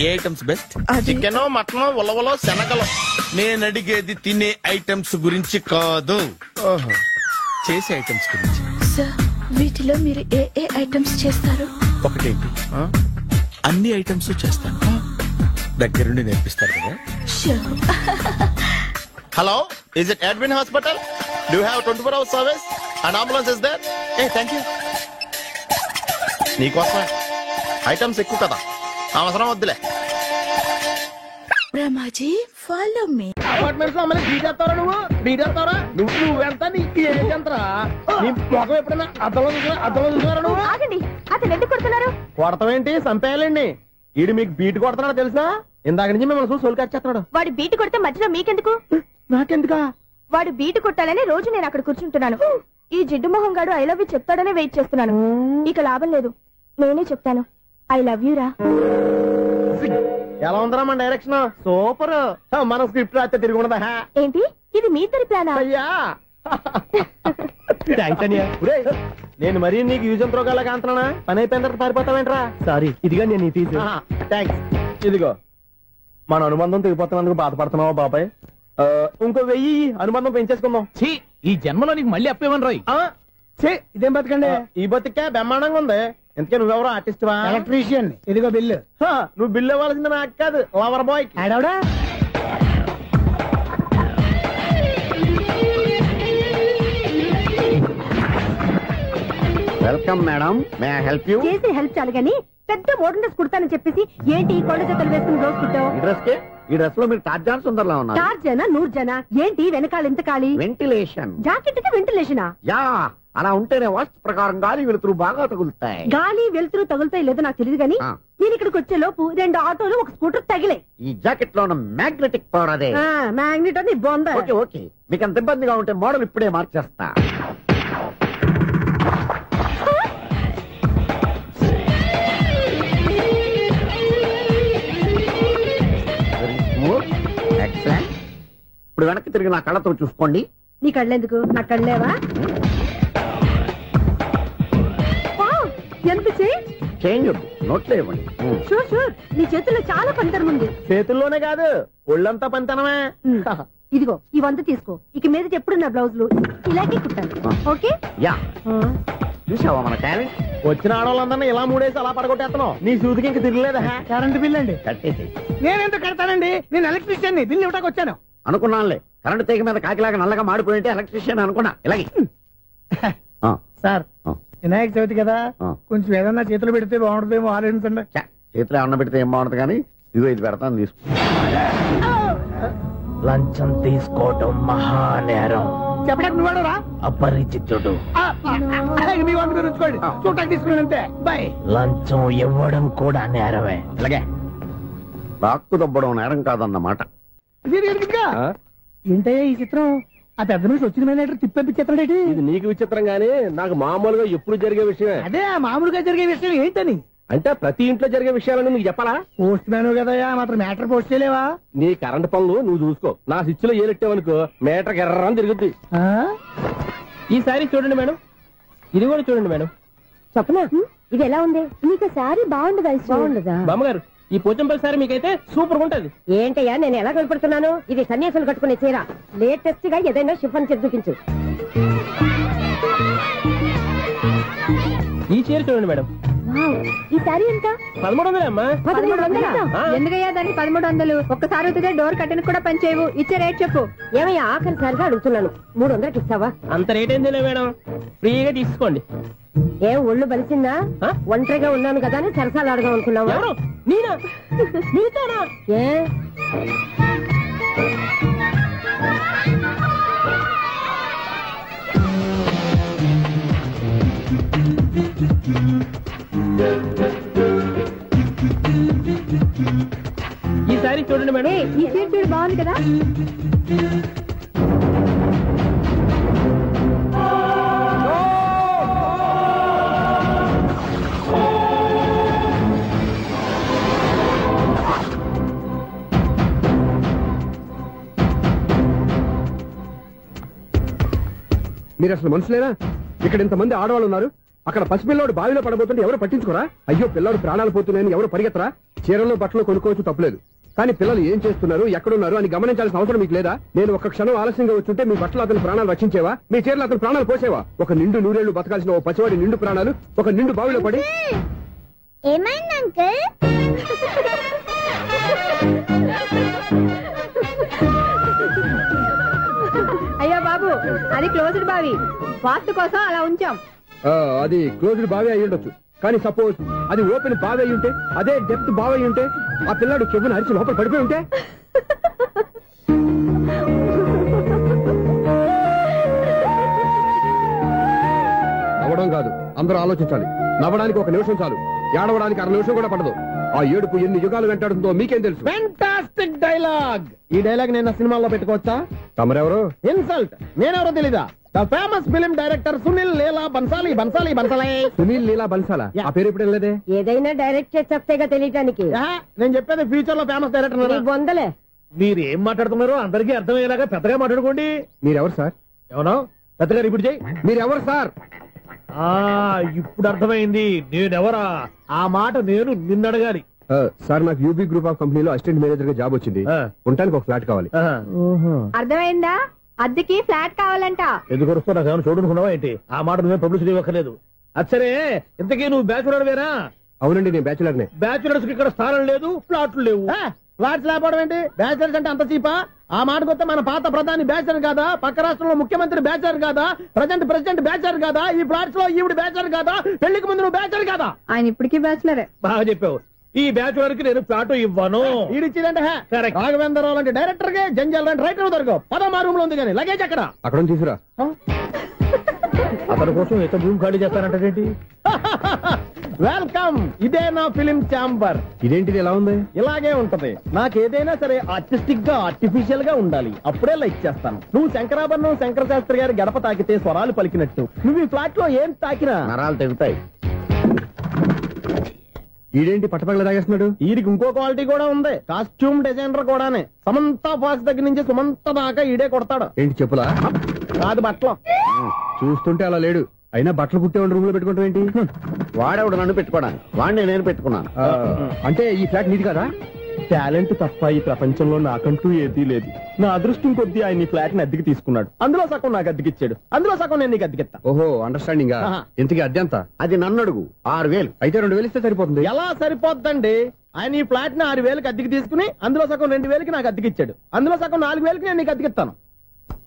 ఏ ఐటమ్స్ బెస్ట్? చికెన్, మటన్, ఉలవలో, శనగలు. నేను అడిగేది తినే ఐటమ్స్ గురించి కాదు, చేసే ఐటమ్స్ గురించి. సార్, వీటిలో మీరు ఏ ఏ ఐటమ్స్ చేస్తారు? ఒకటేంటి, అన్ని ఐటమ్స్ చేస్తాను. దగ్గరుండి నేర్పిస్తారు కదా. Hello, is it admin hospital? Do have 24 hours service and ambulance is there? Thank you. నీకోసమే ఐటమ్స్ ఎక్కువ కదా, అవసరం వద్దులే. బ్రహ్మాజీ, ఫాలో మీ. అపార్ట్మెంట్స్ లో అమ్మని బీటేస్తారా? నువ్వెంత నీకు ఏంటంతరా? నీ మొఖం ఎప్పుడైనా అద్దంలో చూసారా నువ్వు? ఆగండి, అతను ఎందుకు కొడుతున్నారు? కొడతావేంటి? చంపేయాలండి. ఈడు మీకు బీట్ కొడుతున్నాడు తెలుసా? ఇందాక నుంచి మిమ్మల్ని చూసి సోల్ కచ్చేస్తున్నాడు. వాడు బీటు కొడితే మధ్యలో మీకెందుకు? నాకెందుకా? వాడు బీటు కొట్టాలని రోజు నేను అక్కడ కూర్చుంటున్నాను. ఈ జిడ్డు మొహం గాడు ఐ లవ్ యూ చెప్తాడనే వెయిట్ చేస్తున్నాను. ఇక లాభం లేదు, నేనే చెప్తాను. ఐ లవ్ యూ రా. ఎలా ఉందరా మన డైరెక్షన్? సూపర్. మన స్క్రిప్ట్ రాస్తే తిరిగి ఉండదా? ఏంటి ఇది మీ ఇద్దరి ప్లానా? అయ్యా నేను మరీ నీకు యూజ్ అంత రోగాలకు అంటున్నా. పని అయిపోయిన తర్వాత పారిపోతావేంట్రా? సారీ, ఇదిగా నేను థ్యాంక్స్. ఇదిగో, మన అనుబంధం తెగిపోతున్నందుకు బాధపడుతున్నావా బాబాయ్? ఇంకో 1000 అనుబంధం పెంచేసుకుందాం. ఈ జన్మలో నీకు మళ్ళీ అప్పేమని రాయి. ఇదేం బతకండి? ఈ బతికే బ్రహ్మాండంగా ఉంది. ఎందుకే నువ్వెవరో ఆర్టిస్ట్ వా? ఎలక్ట్రీషియన్. ఇదిగో బిల్లు. నువ్వు బిల్లు ఇవ్వాల్సింది నాకు కాదు, లవర్ బాయ్. ఆడవడా? Welcome madam, may I help you? చేసి హెల్ప్ చాలు గానీ పెద్ద మోడల్ డ్రెస్ కుడతానని చెప్పేసి ఏంటి కొండ జతలు వేసుకుని రోజు కుట్టావు? ఈ డ్రెస్ లో మీరు టార్జాన్ సుందర్లా ఉన్నారు. 4 జన 100 జన ఏంటి వెనకాల ఎంత ఖాళీ? వెంటిలేషన్. జాకెట్ కి వెంటిలేషనా? యా, అలా ఉంటేనే వాస్తు ప్రకారం గాలి వెలుతురు బాగా తగులుతాయి. గాలి వెలుతురు తగులుతాయి లేదో నాకు తెలియదు గానీ నేను ఇక్కడికి వచ్చే లోపు 2 ఆటోలు 1 స్కూటర్ తగిలే. ఈ జాకెట్ లో ఉన్న మ్యాగ్నెటిక్ పవర్ అదే. మ్యాగ్నెట్ అని బొంద. ఓకే, మీకు అంత ఇబ్బందిగా ఉంటే మోడల్ ఇప్పుడే మార్చేస్తా. ఇప్పుడు వెనక్కి తిరిగి నా కళ్ళతో చూసుకోండి. నీ కళ్ళెందుకు? నా కళ్ళేవా? ఎంత చేంజ్ నోట్లో ఇవ్వండి. షూర్, నీ చేతుల్లో చాలా పనితనం ఉంది. చేతుల్లోనే కాదు, ఒళ్ళంతా పనితనమే. ఇదిగో ఈ 100 తీసుకో. ఇక మీద ఎప్పుడు నా బ్లౌజులు ఇలాగే కుట్టాను. ఓకే? యా, చూసావా మన టాలెంట్? వచ్చిన ఆడవాళ్ళందరినీ ఇలా మూడేసి అలా పడగొట్టేస్తున్నావు. నీ సూదికి ఇంక తిరగలేదా? కరెంట్ బిల్ అండి. కట్టేసి. నేనెందుకు కడతానండి? నేను ఎలక్ట్రీషియన్ ని, బిల్లు ఇవ్వడానికి వచ్చాను. అనుకున్నానులే, కరెంట్ తీగ మీద కాకిలాగా నల్లగా మాడిపోయింటే ఎలక్ట్రీషియన్ అనుకున్నా. ఇలాగే సార్, వినాయక చవితి కదా, కొంచెం ఏదన్నా చేతులు పెడితే బాగుంటుందేమో ఆలోచించండి. చేతిలో అన్న పెడితే ఏం బాగుంటుంది కానీ ఇదిగో ఇది పెడతాను, తీసుకో. లంచం తీసుకోవటం మహానేరం. చెప్పడానికి నువ్వాడరా? అపరిచితుడు. మీ వంట మీరు ఉంచుకోండి, చూడటానికి తీసుకుని అంతే. బాయ్. లంచం ఇవ్వడం కూడా నేరమే. ఇలాగే రాక్కు దబ్బడం నేరం కాదన్నమాట. ఏంటయ్యా ఈ చిత్రం? ఆ పెద్ద నుంచి వచ్చిన మేనేటర్ తిప్పించేస్తాడేటి? ఇది నీకు విచిత్రం గానీ నాకు మామూలుగా ఎప్పుడు జరిగే విషయమే. అదే మామూలుగా జరిగే విషయం ఏంటని? అంటే ప్రతి ఇంట్లో జరిగే విషయాలను నీకు చెప్పాలా? పోస్ట్ మ్యాన్ కదయ్యా, మాత్రం మ్యాటర్ పోస్ట్ చేయలేవా? నీ కరెంట్ పనులు నువ్వు చూసుకో. నా స్విచ్ లో ఏలెట్టావనుకో మీటర్ ఎర్రని తిరుగుద్ది. ఈసారి చూడండి మేడం, ఇది కూడా చూడండి మేడం. చెప్పనా? ఇది ఎలా ఉంది? నీకు సారీ బాగుండదా? బాగుండదా బామ్మగారు? ఈ పోచంపల్లి సారీ మీకైతే సూపర్ ఉంటది. ఏంటయ్యా నేను ఎలా కనపడుతున్నాను? ఇది సన్యాసులు కట్టుకునే చీర. లేటెస్ట్ గా ఏదైనా షిఫాన్ చేసి చూపించు. చీర చూడండి మేడం. ఈ సారీ ఎంత? 1300 అమ్మా. 1300? ఎందుకయ్యా దానికి 1300? ఒక్కసారి వచ్చితే డోర్ కట్టిన కూడా పనిచేయవు. ఇచ్చే రేట్ చెప్పు. ఏమయ్యా ఆఖరిసారిగా అడుగుతున్నాను, 300కి ఇస్తావా? అంత రేట్ ఏందిలే మేడం, ఫ్రీగా తీసుకోండి. ఏం ఒళ్ళు బలిసిందా? ఒంటరిగా ఉన్నాను కదా అని సరసాలు అడగా అనుకున్నావా? నేనా? నీతోనా? ఏ ఈ సారీ చూడండి మేడం. ఈ చీర చూడు, బాగుంది కదా. మీరు అసలు మనుషులేనా? ఇక్కడ ఇంతమంది ఆడవాళ్ళు ఉన్నారు, అక్కడ పసిపిల్లాడు బావిలో పడబోతుంటే ఎవరు పట్టించుకోరా? అయ్యో పిల్లాడు ప్రాణాలు పోతున్నాయని ఎవరు పరిగెత్తరా? చీరల్లో బట్టలు కొనుక్కోవచ్చు, తప్పలేదు. కానీ పిల్లలు ఏం చేస్తున్నారు, ఎక్కడున్నారు అని గమనించాల్సిన అవసరం మీకు లేదా? నేను ఒక్క క్షణం ఆలస్యంగా వచ్చుంటే మీ బట్టలు అతని ప్రాణాలు రక్షించేవా? మీ చీరలు అతని ప్రాణాలు పోసేవా? ఒక నిండు నూరేళ్లు బతకాల్సిన ఓ పసివాడి నిండు ప్రాణాలు ఒక నిండు బావిలో పడి. ఏమైంది అంకుల్? అయ్యో బాబు, అది క్లోజ్డ్ బావి, వాస్తు కోసం అలా ఉంచాం. అది క్లోజ్డ్ బావి అయి ఉండొచ్చు, కానీ సపోజ్ అది ఓపెన్ బావి అయి ఉంటే, అదే డెప్త్ బావి అయి ఉంటే, ఆ పిల్లాడు చెవును అరిచి లోపల పడిపోయి ఉంటే? నవ్వడం కాదు, అందరూ ఆలోచించాలి. నవ్వడానికి 1 నిమిషం చాలు, ఏడవడానికి 1/2 నిమిషం కూడా పడదు. ఆ ఏడుపు ఎన్ని యుగాలు వెంటాడుతుందో మీకేం తెలుసు? Fantastic dialogue. ఈ డైలాగ్ నేను సినిమాల్లో పెట్టుకోవచ్చా? తమరెవరు? ఇన్సల్ట్. నేనెవరో తెలీదా? The famous film director Sunil Leela Bansali. Bansali Bansali Sunil Leela బన్సాలా? ఆ పేరు ఇప్పుడు లేదే. ఏదైనా డైరెక్ట్ చేసి చెప్తేగా తెలియటానికి. నేను చెప్పేది ఫ్యూచర్ లో ఫేమస్ డైరెక్టర్. బొందలే. మీరు ఏం మాట్లాడుతున్నారో అందరికీ అర్థమయ్యేలాగా పెద్దగా మాట్లాడుకోండి. మీరెవరు సార్? ఎవరో పెద్దగా రిపీట్ చేయి. మీరెవరు సార్? ఇప్పుడు అర్థమైంది నేనెవరా. ఆ మాట నేను నిన్నడగాలి. సార్, నాకు యూబీ గ్రూప్ ఆఫ్ కంపెనీలో అసిస్టెంట్ మేనేజర్ గా జాబ్ వచ్చింది. ఉండటానికి ఒక ఫ్లాట్ కావాలి. అర్థమైందా? అద్దెకి ఫ్లాట్ కావాలంట. ఎందుకు వస్తా? నాకు చూడనుకున్నావా ఏంటి? ఆ మాట నువ్వే పబ్లిసిటీ ఇవ్వక్కర్లేదు. అచ్చరే, ఇంతకీ నువ్వు బ్యాచులర్ వేరా? అవునండి, నేను బ్యాచులర్ నే. బ్యాచులర్స్ కి ఇక్కడ స్థానం లేదు, ఫ్లాట్లు లేవు. ఫ్లాట్స్ లేకపోవడం ఏంటి? బ్యాచులర్స్ అంటే అంత చీపా? ఆ మాటకొస్తే మన పాత ప్రధాని బ్యాచులర్ కాదా? పక్క రాష్ట్రంలో ముఖ్యమంత్రి బ్యాచులర్ కాదా? ప్రెసిడెంట్ బ్యాచులర్ కాదా? ఈ ఫ్లాట్స్ లో ఈవిడ బ్యాచులర్ కాదా? పెళ్లికి ముందు నువ్వు బ్యాచులర్ కాదా? ఆయన ఇప్పటికీ బ్యాచులరే. బాగా చెప్పావు. ఈ బ్యాచులర్ కి నేను ఫ్లాట్ ఇవ్వను. ఈడిచ్చిందంటే రాఘవేంద్రరావు లాంటి డైరెక్టర్ కి జంజల్ లాంటి రైటర్ దొరకవు. 10వ రూమ్ లో ఉంది కానీ లగేజ్ అక్కడ. అక్కడ తీసుకురా. అతని కోసం ఎంత రూమ్ ఖాళీ చేస్తానంటే వెల్కమ్. ఇదే నా ఫిలిం ఛాంబర్. ఇదేంటిది ఎలా ఉంది? ఇలాగే ఉంటది. నాకేదైనా సరే ఆర్టిస్టిక్ గా ఆర్టిఫిషియల్ గా ఉండాలి, అప్పుడే లైక్ చేస్తాను. నువ్వు శంకరాభరణం శంకర శాస్త్రి గారి గడప తాకితే స్వరాలు పలికినట్టు నువ్వు ఈ ఫ్లాట్ లో ఏం తాకినా నరాలు తెగుతాయి. ఈడేంటి పట్టపగల తాగేస్తున్నాడు? వీడికి ఇంకో క్వాలిటీ కూడా ఉంది. కాస్ట్యూమ్ డిజైనర్ కూడానే. సమంత ఫాక్స్ దగ్గర నుంచి సుమంత దాకా ఈడే కొడతాడు. ఏంటి చెప్పులా? కాదు, బట్టలు. చూస్తుంటే అలా లేడు. అయినా బట్టలు కుట్టే రూమ్ లో పెట్టుకుంటాం ఏంటి? వాడేవాడు నన్ను పెట్టుకోవడానికి, వాడిని నేను పెట్టుకున్నాను. అంటే ఈ ఫ్లాట్ నీది కదా? టాలెంట్ తప్ప ఈ ప్రపంచంలో నాకంటూ ఏదీ లేదు. నా అదృష్టం కొద్దీ ఆయన ఈ ఫ్లాట్ ని అద్దెకి తీసుకున్నాడు. అందులో సగం నాకు అద్దెకిచ్చాడు, అందులో సగం నేను నీకు అద్దెకిస్తా. ఓహో, అండర్స్టాండింగ్. ఇంతకీ అద్దె ఎంత? అది నన్ను అడుగు. 6000. అయితే 2000 ఇస్తే సరిపోతుంది. ఎలా సరిపోద్దండి? ఆయన ఈ ఫ్లాట్ ని 6000కి అద్దెకి తీసుకుని అందులో సగం 2000కి నాకు అద్దెకిచ్చాడు, అందులో సగం 4000కి నేను నీకు అద్దెకిస్తాను.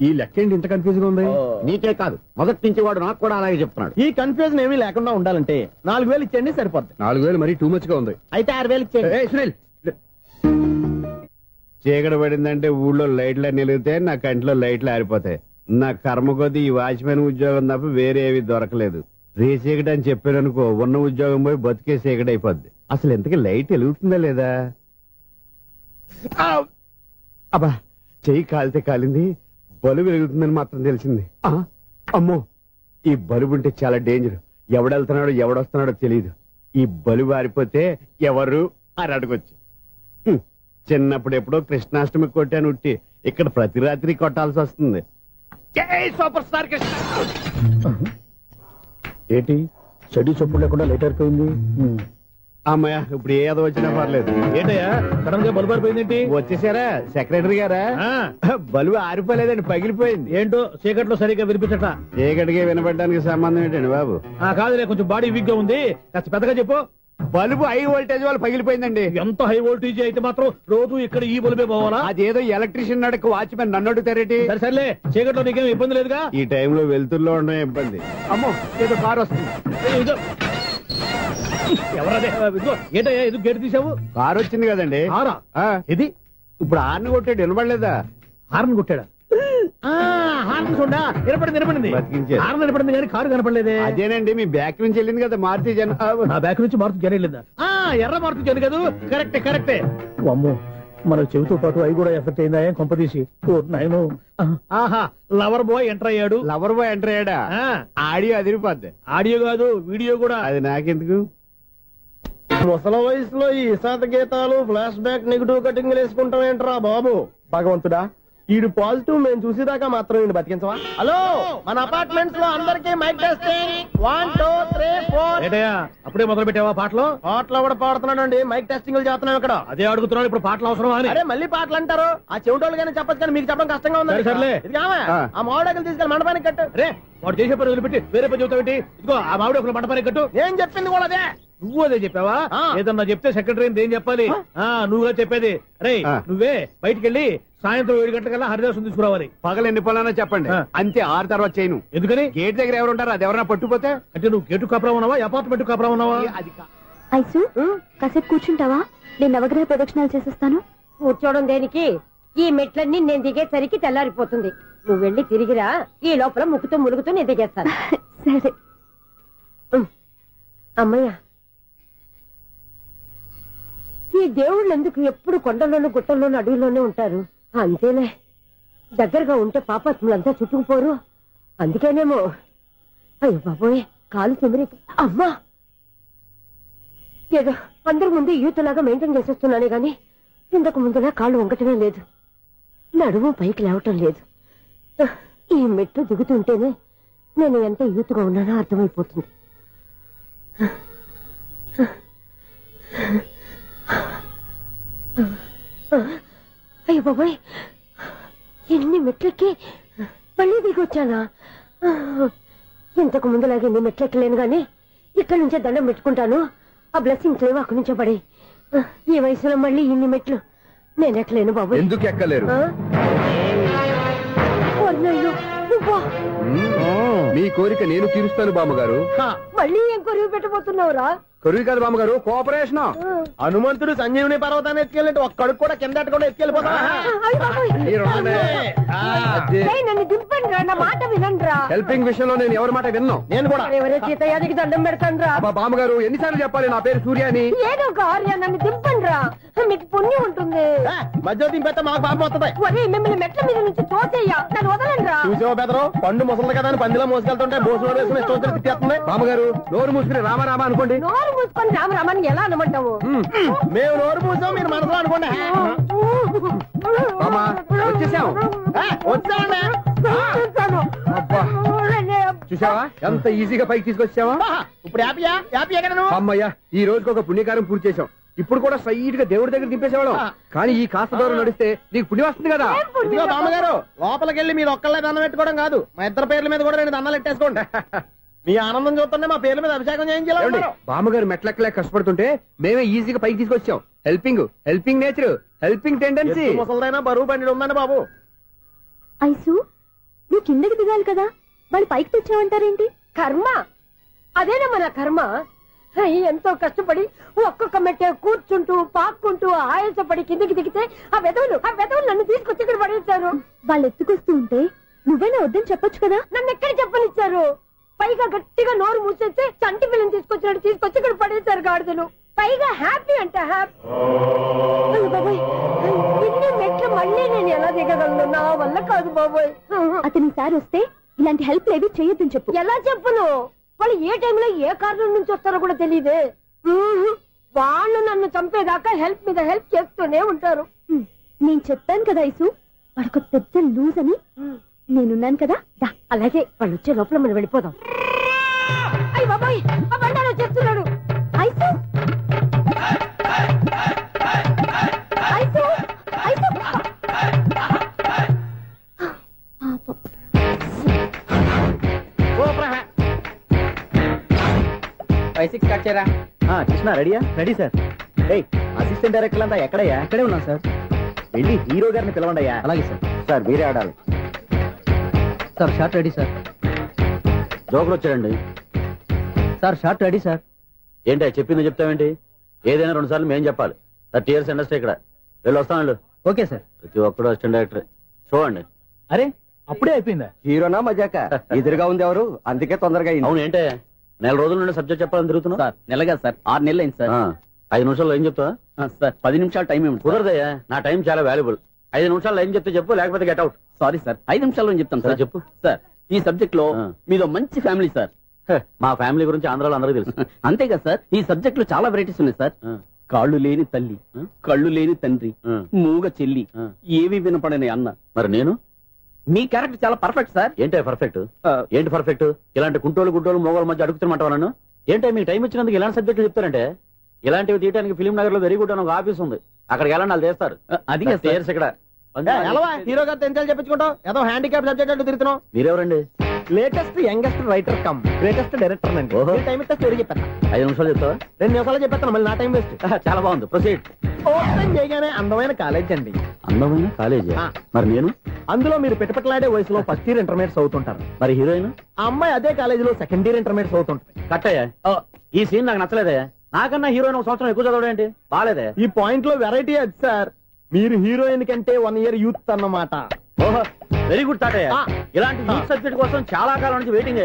ఈ లెక్క ఏంటి ఇంత కన్ఫ్యూజ్ గా ఉంది? నీకే కాదు, మొదటి నుంచి వాడు నాకు కూడా అలాగే చెప్తున్నాడు. ఈ కన్ఫ్యూజన్ ఏమీ లేకుండా ఉండాలంటే 4000 ఇచ్చేయండి, సరిపోద్ది. 4000 మరీ టూ మచ్ గా ఉంది. అయితే 6000 ఇచ్చేయండి. సునీల్, చీకటి పడిందంటే ఊళ్ళో లైట్లు నిలిగితే నా కంటిలో లైట్లు ఆరిపోతాయి. నా కర్మ కొద్దీ ఈ వాచ్మెన్ ఉద్యోగం తప్ప వేరే ఏవి దొరకలేదు. రేచీకటి అని చెప్పాననుకో, ఉన్న ఉద్యోగం పోయి బతికే చీకటి అయిపోద్ది. అసలు ఎంతకీ లైట్ వెలుగుతుందా లేదా? అబ్బా, చెయ్యి కాలితే కాలింది, బలుబు వెలుగుతుందని మాత్రం తెలిసింది. అమ్మో, ఈ బలుబు ఉంటే చాలా డేంజర్. ఎవడెళ్తున్నాడో ఎవడొస్తున్నాడో తెలియదు. ఈ బలుబు ఆరిపోతే ఎవరు అని అడగొచ్చు. చిన్నప్పుడు ఎప్పుడో కృష్ణాష్టమి కొట్టాను ఉట్టి, ఇక్కడ ప్రతి రాత్రి కొట్టాల్సి వస్తుంది. Super star Krishna. ఏంటి చెడు చప్పుడు లేకుండా లైట్ అయిపోయింది? అమ్మయ్య ఇప్పుడు ఏదో వచ్చినా పర్లేదు. ఏంటయ్యా సడన్ గా బల్బు ఆరిపోయిందేంటి? వచ్చేసారా సెక్రటరీ గారా? బలువు ఆరిపోలేదండి, పగిలిపోయింది. ఏంటో చీకట్లో సరిగ్గా వినిపించట. చీకటికి వినపడడానికి సంబంధం ఏంటండి బాబు? కాదులే, కొంచెం బాడీ వీక్ గా ఉంది, కాస్త పెద్దగా చెప్పు. బల్బు హై వోల్టేజ్ వాళ్ళు పగిలిపోయిందండి. ఎంత హై వోల్టేజ్ అయితే మాత్రం రోజు ఇక్కడ ఈ బల్బే పోవాలా? అదేదో ఎలక్ట్రీషియన్ నడక వాచ్మెన్ నన్ను అడుగుతారేటి? సర్లే, చీకట్లో నీకేం ఇబ్బంది లేదుగా? ఈ టైంలో వెళ్తుల్లో ఉండడం ఇబ్బంది. అమ్మో ఏదో కారు వస్తుంది. ఎవరదే? ఏంటయ్యా ఇది గేట్ తీసావు? కారు వచ్చింది కదండి. కారా? ఇది ఇప్పుడు హార్న్ కొట్టాడు, వినపడలేదా? హార్న్ కొట్టాడా? హార్న్ చూడా వినపడింది. హార్న్ వినపడింది కానీ కారు కనపడలేదే. అదేనండి మీ బ్యాక్ నుంచి వెళ్ళింది కదా మారుతి జన. నా బ్యాక్ నుంచి మారుతి జన వెళ్ళిందా? ఎర్ర మారుతి జన కదా. కరెక్టే. అమ్మో, మన చెవితో పాటు అవి కూడా ఎఫెక్ట్ అయిందా కొంపదీసి? ఆహా, లవర్ బాయ్ ఎంటర్ అయ్యాడు. లవర్ బాయ్ ఎంటర్ అయ్యాడా? ఆడియో అదిరిపోద్ది. ఆడియో కాదు, వీడియో కూడా. అది నాకెందుకు? ముసల వయసులో ఈ ఇసాత గీతాలు, ఫ్లాష్ బ్యాక్, నెగిటివ్ కటింగ్ వేసుకుంటాం ఏంట్రా బాబు? భగవంతుడా, ఈడు పాజిటివ్ మేము చూసేదాకా మాత్రం ఈయన బతికించవా? హలో, మన అపార్ట్మెంట్స్ లో అందరికీ మైక్ టెస్టింగ్ 1 2 3 4. ఏంటయ్యా అప్పుడే మొదలు పెట్టావా పాటలు? పాటలు కూడా పాడుతున్నాడు, మైక్ టెస్టింగ్ చేస్తున్నాం ఇక్కడ. అదే అడుగుతున్నాడు, ఇప్పుడు పాటలు అవసరమా అని. అరే మళ్ళీ పాటలు అంటారు, ఆ చెవిటోళ్ళు కానీ చెప్పచ్చు కానీ మీకు చెప్పడం కష్టంగా ఉంది. సర్లే, ఆ మామిడాకులు తీసుకెళ్ళి మండపానికి కట్టు. అరే వాడు చేసే పని వదిలిపెట్టి వేరే పని చెబుతావేంటి? ఇదిగో ఆ మామిడాకులు మండపానికి కట్టు. నేను చెప్పింది కూడా అదే. నువ్వు అదే చెప్పావా? ఏదన్నా చెప్తే సెక్రటరీ ఏం చెప్పాలి? నువ్వుగా చెప్పేది. రే నువ్వే బయటికి వెళ్ళి సాయంత్రం 7 గంటలకల్లా హరిదాసు తీసుకురావాలి. పగలు ఎన్ని పనులన్నా చెప్పండి, అంతే. 6 తర్వాత చేయను. ఎందుకని? గేట్ దగ్గర ఎవరు ఉంటారు, అది ఎవరైనా పట్టుకుపోతే. అంటే నువ్వు గేటు కాపురా ఉన్నావా, అపార్ట్మెంట్ కాపురా ఉన్నావా? ఐసు కాసేపు కూర్చుంటావా? నేను నవగ్రహ ప్రదక్షిణాలు చేసేస్తాను. కూర్చోవడం దేనికి? ఈ మెట్లన్నీ నేను దిగేసరికి తెల్లారిపోతుంది. నువ్వు వెళ్ళి తిరిగిరా, ఈ లోపల ముక్కుతూ ములుగుతూ నేను దిగేస్తాను. సరే అమ్మయ్య, ఈ దేవుళ్ళు ఎందుకు ఎప్పుడు కొండల్లోనూ గుట్టల్లోనూ అడవిలోనే ఉంటారు? అంతేలే, దగ్గరగా ఉంటే పాపాత్ములంతా చుట్టుకుపోరు. అందుకేనేమో. అయ్యో బాబోయ్, కాలు తిమిరి. అమ్మా, ఏదో అందరి ముందు యూత్లాగా మెయింటైన్ చేసేస్తున్నానే గాని ఇంతకు ముందులా కాళ్ళు వంకటమే లేదు, నడుము పైకి లేవటం లేదు. ఈ మెట్లు దిగుతుంటేనే నేను ఎంత యూత్గా ఉన్నానో అర్థమైపోతుంది. అయ్యో బాబాయ్, ఎన్ని మెట్లకి మళ్ళీ దిగొచ్చానా? ఇంతకు ముందులాగే ఎన్ని మెట్లెక్కలేను గాని ఇక్కడి నుంచే దండం పెట్టుకుంటాను. ఆ బ్లెస్సింగ్స్ లేవు అక్కడి నుంచే పడే. ఈ వయసులో మళ్ళీ ఇన్ని మెట్లు నేను ఎక్కలేను బాబు. ఎందుకు ఎక్కలేరు? మీ కోరిక నేను తీరుస్తాను బామ్మగారు. మళ్ళీ ఏం కొరివి పెట్టబోతున్నావురా? కొరివి కాదు బామ్మగారు, కోఆపరేషన్. హనుమంతుడు సంజీవుని పర్వతాన్ని ఎత్తుకెళ్ళి ఒక్కడికి కూడా కింద కూడా ఎత్తుకెళ్ళిపోతా. నన్ను దింపండి రా, నా మాట వినండి రా. హెల్పింగ్ విషయంలో నేను ఎవరి మాట విన్నాను. నేను కూడా ఎవరే సీతయ్యానికి దండం పెడతాను రా. బామ్మగారు ఎన్నిసార్లు చెప్పాలి నా పేరు సూర్యాని? ఏదో ఒక ఆర్య, నన్ను దింపండి రా, మీకు పుణ్యం ఉంటుంది. మధ్య దింపేస్తే మాకు పాపం వస్తుంది. ఒరే మిమ్మల్ని మెట్ల మీద నుంచి తోసేయ్యా, నన్ను వదలండి రా. చూసావా బెదరు, పండు ముసలి కదా అని పందిలో మోసుకెళ్తుంటే భోజనం వేసుకుని ఇష్టం తిట్టేస్తుంది. బామ్మగారు నోరు మూసుకుని రామారామా అనుకోండి. నోరు మూసుకొని రామరామాన్ని ఎలా అనమంటావు? మేము నోరు మూసాం, మీరు మనసులో అనుకోండి. వచ్చేసాం. చూసావా ఎంత ఈజీగా పైకి తీసుకొచ్చావా? ఇప్పుడు హ్యాపీ అమ్మయ్యా, ఈ రోజుకి ఒక పుణ్యకారం పూర్తి చేశాం. ఇప్పుడు కూడా స్ట్రైట్ గా దేవుడి దగ్గర దింపేసేవాళ్ళం. కానీ ఈ కాస్త దూరం నడిస్తే నీకు పుణ్యం వస్తుంది కదా. ఇదిగో బామ్మగారు, లోపలికి వెళ్ళి మీరు ఒక్కళ్ళే దండం పెట్టుకోవడం కాదు, మా ఇద్దరు పేర్ల మీద కూడా 2 దండాలు పెట్టేసుకోండి. మీ ఆనందం చూస్తుంటే మా పేర్ల మీద అభిషేకం చేయించాలి. బామ్మగారు మెట్లెక్కలే కష్టపడుతుంటే మేమే ఈజీగా పైకి తీసుకొచ్చాం. Helping nature, helping tendency. ముసలైనా బరువు బండి ఉందండి బాబు. ఐసు నువ్వు కిందకి దిగాలి కదా, వాళ్ళు పైకి తెచ్చావంటారేంటి? కర్మ, అదేనమ్మా నా కర్మ. ఎంతో కష్టపడి ఒక్కొక్క మెట్టే కూర్చుంటూ పాక్కుంటూ ఆయాసపడి కిందికి దిగితే ఆ వెధవులు నన్ను తీసుకొచ్చి ఇక్కడ పడేశారు. వాళ్ళు ఎత్తుకొస్తూ ఉంటే నువ్వేనా వద్దని చెప్పొచ్చు కదా. నన్ను ఎక్కడ చెప్పనిచ్చారు? పైగా గట్టిగా నోరు మూసేస్తే చంటి పిల్లని తీసుకొచ్చి ఇక్కడ పడేశారు గాడిదలు. పైగా హ్యాపీ అంటే హ్యాపీ. బాబోయ్, ఇన్ని మెట్లు మళ్ళీ నేను ఎలా దిగగలను? నా వల్ల కాదు బాబోయ్. అతని సార్ వస్తే ఇలాంటి హెల్ప్ లేవి చేయొద్దని చెప్పు. ఎలా చెప్పును? వాళ్ళు ఏ టైంలో ఏ కారణం నుంచి వస్తారో కూడా తెలియదే. వాళ్ళు నన్ను చంపేదాకా హెల్ప్ మీద హెల్ప్ చేస్తూనే ఉంటారు. నేను చెప్పాను కదా ఐసు, వాడికి పెద్ద లూజ్ అని. నేనున్నాను కదా. అలాగే, వాళ్ళు వచ్చే లోపల మనం వెళ్ళిపోదాం. అయ్య బాబాయ్, ఆ బండారు చేస్తున్నాడు. ఐసు వచ్చారా? కృష్ణ రెడీయా? Ready sir. ఏయ్ అసిస్టెంట్ డైరెక్టర్ అంతా ఎక్కడయ్యా? ఇక్కడే ఉన్నాం సార్. వెళ్ళి హీరో గారిని పిలవండి అయ్యా. అలాగే సార్. సార్ మీరే ఆడాలి సార్. Short ready sir. జోకులు వచ్చాడండి సార్. Short ready sir. ఏంటి చెప్పింది చెప్తావేంటి? ఏదైనా 2 సార్లు మేము చెప్పాలి. 30 years ఇండస్ట్రీ ఇక్కడ. వెళ్ళి వస్తాను. Okay sir. ప్రతి ఒక్కడు అసిస్టెంట్ డైరెక్టర్. చూడండి. అరే అప్పుడే అయిపోయిందా? హీరోనా మజాక? ఎదురుగా ఉంది ఎవరు, అందుకే తొందరగా అయింది. అవును ఏంటే 4 రోజుల నుండి సబ్జెక్ట్ చెప్పాలని తిరుగుతున్నా? సార్ నెలగా సార్, 6 నెలలు అయింది సార్. 5 నిమిషాల్లో ఏం చెప్తా సార్? 10 నిమిషాలు టైం ఏమి కుదరదయ్యా, నా టైం చాలా వాల్యుబుల్. 5 నిమిషాల్లో ఏం చెప్తే చెప్పు, లేకపోతే గెట్ అవుట్. సారీ సార్, 5 నిమిషాల్లో చెప్తాను సార్. చెప్పు సార్. ఈ సబ్జెక్ట్ లో మీదో మంచి ఫ్యామిలీ సార్. మా ఫ్యామిలీ గురించి ఆంధ్రాలో అందరికీ తెలుసు. అంతేగా సార్, ఈ సబ్జెక్ట్ లో చాలా వెరైటీస్ ఉన్నాయి సార్. కాళ్ళు లేని తల్లి, కళ్ళు లేని తండ్రి, మూగ చెల్లి, ఏవి వినపడని అన్న. మరి నేను? మీ క్యారెక్టర్ చాలా పర్ఫెక్ట్ సార్. ఏంటే పర్ఫెక్ట్? ఏంటి పర్ఫెక్ట్? ఇలాంటి కుంటోలు గుడ్డోలు మోగోల మధ్య అడుగుతున్నమాట నన్ను. ఏంటంటే మీకు టైం ఇచ్చినందుకు ఇలాంటి సబ్జెక్టులు చెప్తారంటే? ఇలాంటివి తీయడానికి ఫిలిం నగర్ లో వెరీ గుడ్ అని ఒక ఆఫీస్ ఉంది, అక్కడికి వెళ్ళండి, వాళ్ళు చేస్తారు. అది ఇక్కడ హీరో గారు తెంచాలి చెప్పించుకుంటాం, ఏదో హ్యాండిక్యాప్ సబ్జెక్ట్ అంటూ తిరుగుతున్నాం. మీరెవరండి? Latest youngest writer cum greatest director అండి. టైం ఇస్తే స్టోరీ చెప్పేస్తా. 5 నిమిషాలు చెప్తావా? 2 నిమిషాలు చెప్పేస్తాను, మళ్ళీ నా టైం వేస్ట్. చాలా బాగుంది, ప్రొసీడ్. ఓపెన్ చేయగానే అందమైన కాలేజ్ అండి. అందమైన కాలేజీ? మరి నేను? అందులో మీరు పెట్టుపట్లాడే వయసులో ఫస్ట్ ఇయర్ ఇంటర్మీడియట్స్ అవుతుంటారు. మరి హీరోయిన్? ఆ అమ్మాయి అదే కాలేజీలో సెకండ్ ఇయర్ ఇంటర్మీడియట్స్ అవుతుంటారు. కట్టయ్యా, ఈ సీన్ నాకు నచ్చలేదే. నాకన్నా హీరోయిన్ 1 సంవత్సరం ఎక్కువ చదవడం ఏంటి? బాలేదే. ఈ పాయింట్ లో వెరైటీ అది సార్, మీరు హీరోయిన్ కంటే 1 year యూత్ అన్నమాట. ఓహో, వెరీ గుడ్ థాట్. ఇలాంటి యూత్ సబ్జెక్ట్ కోసం చాలా కాలం నుంచి వెయిటింగ్.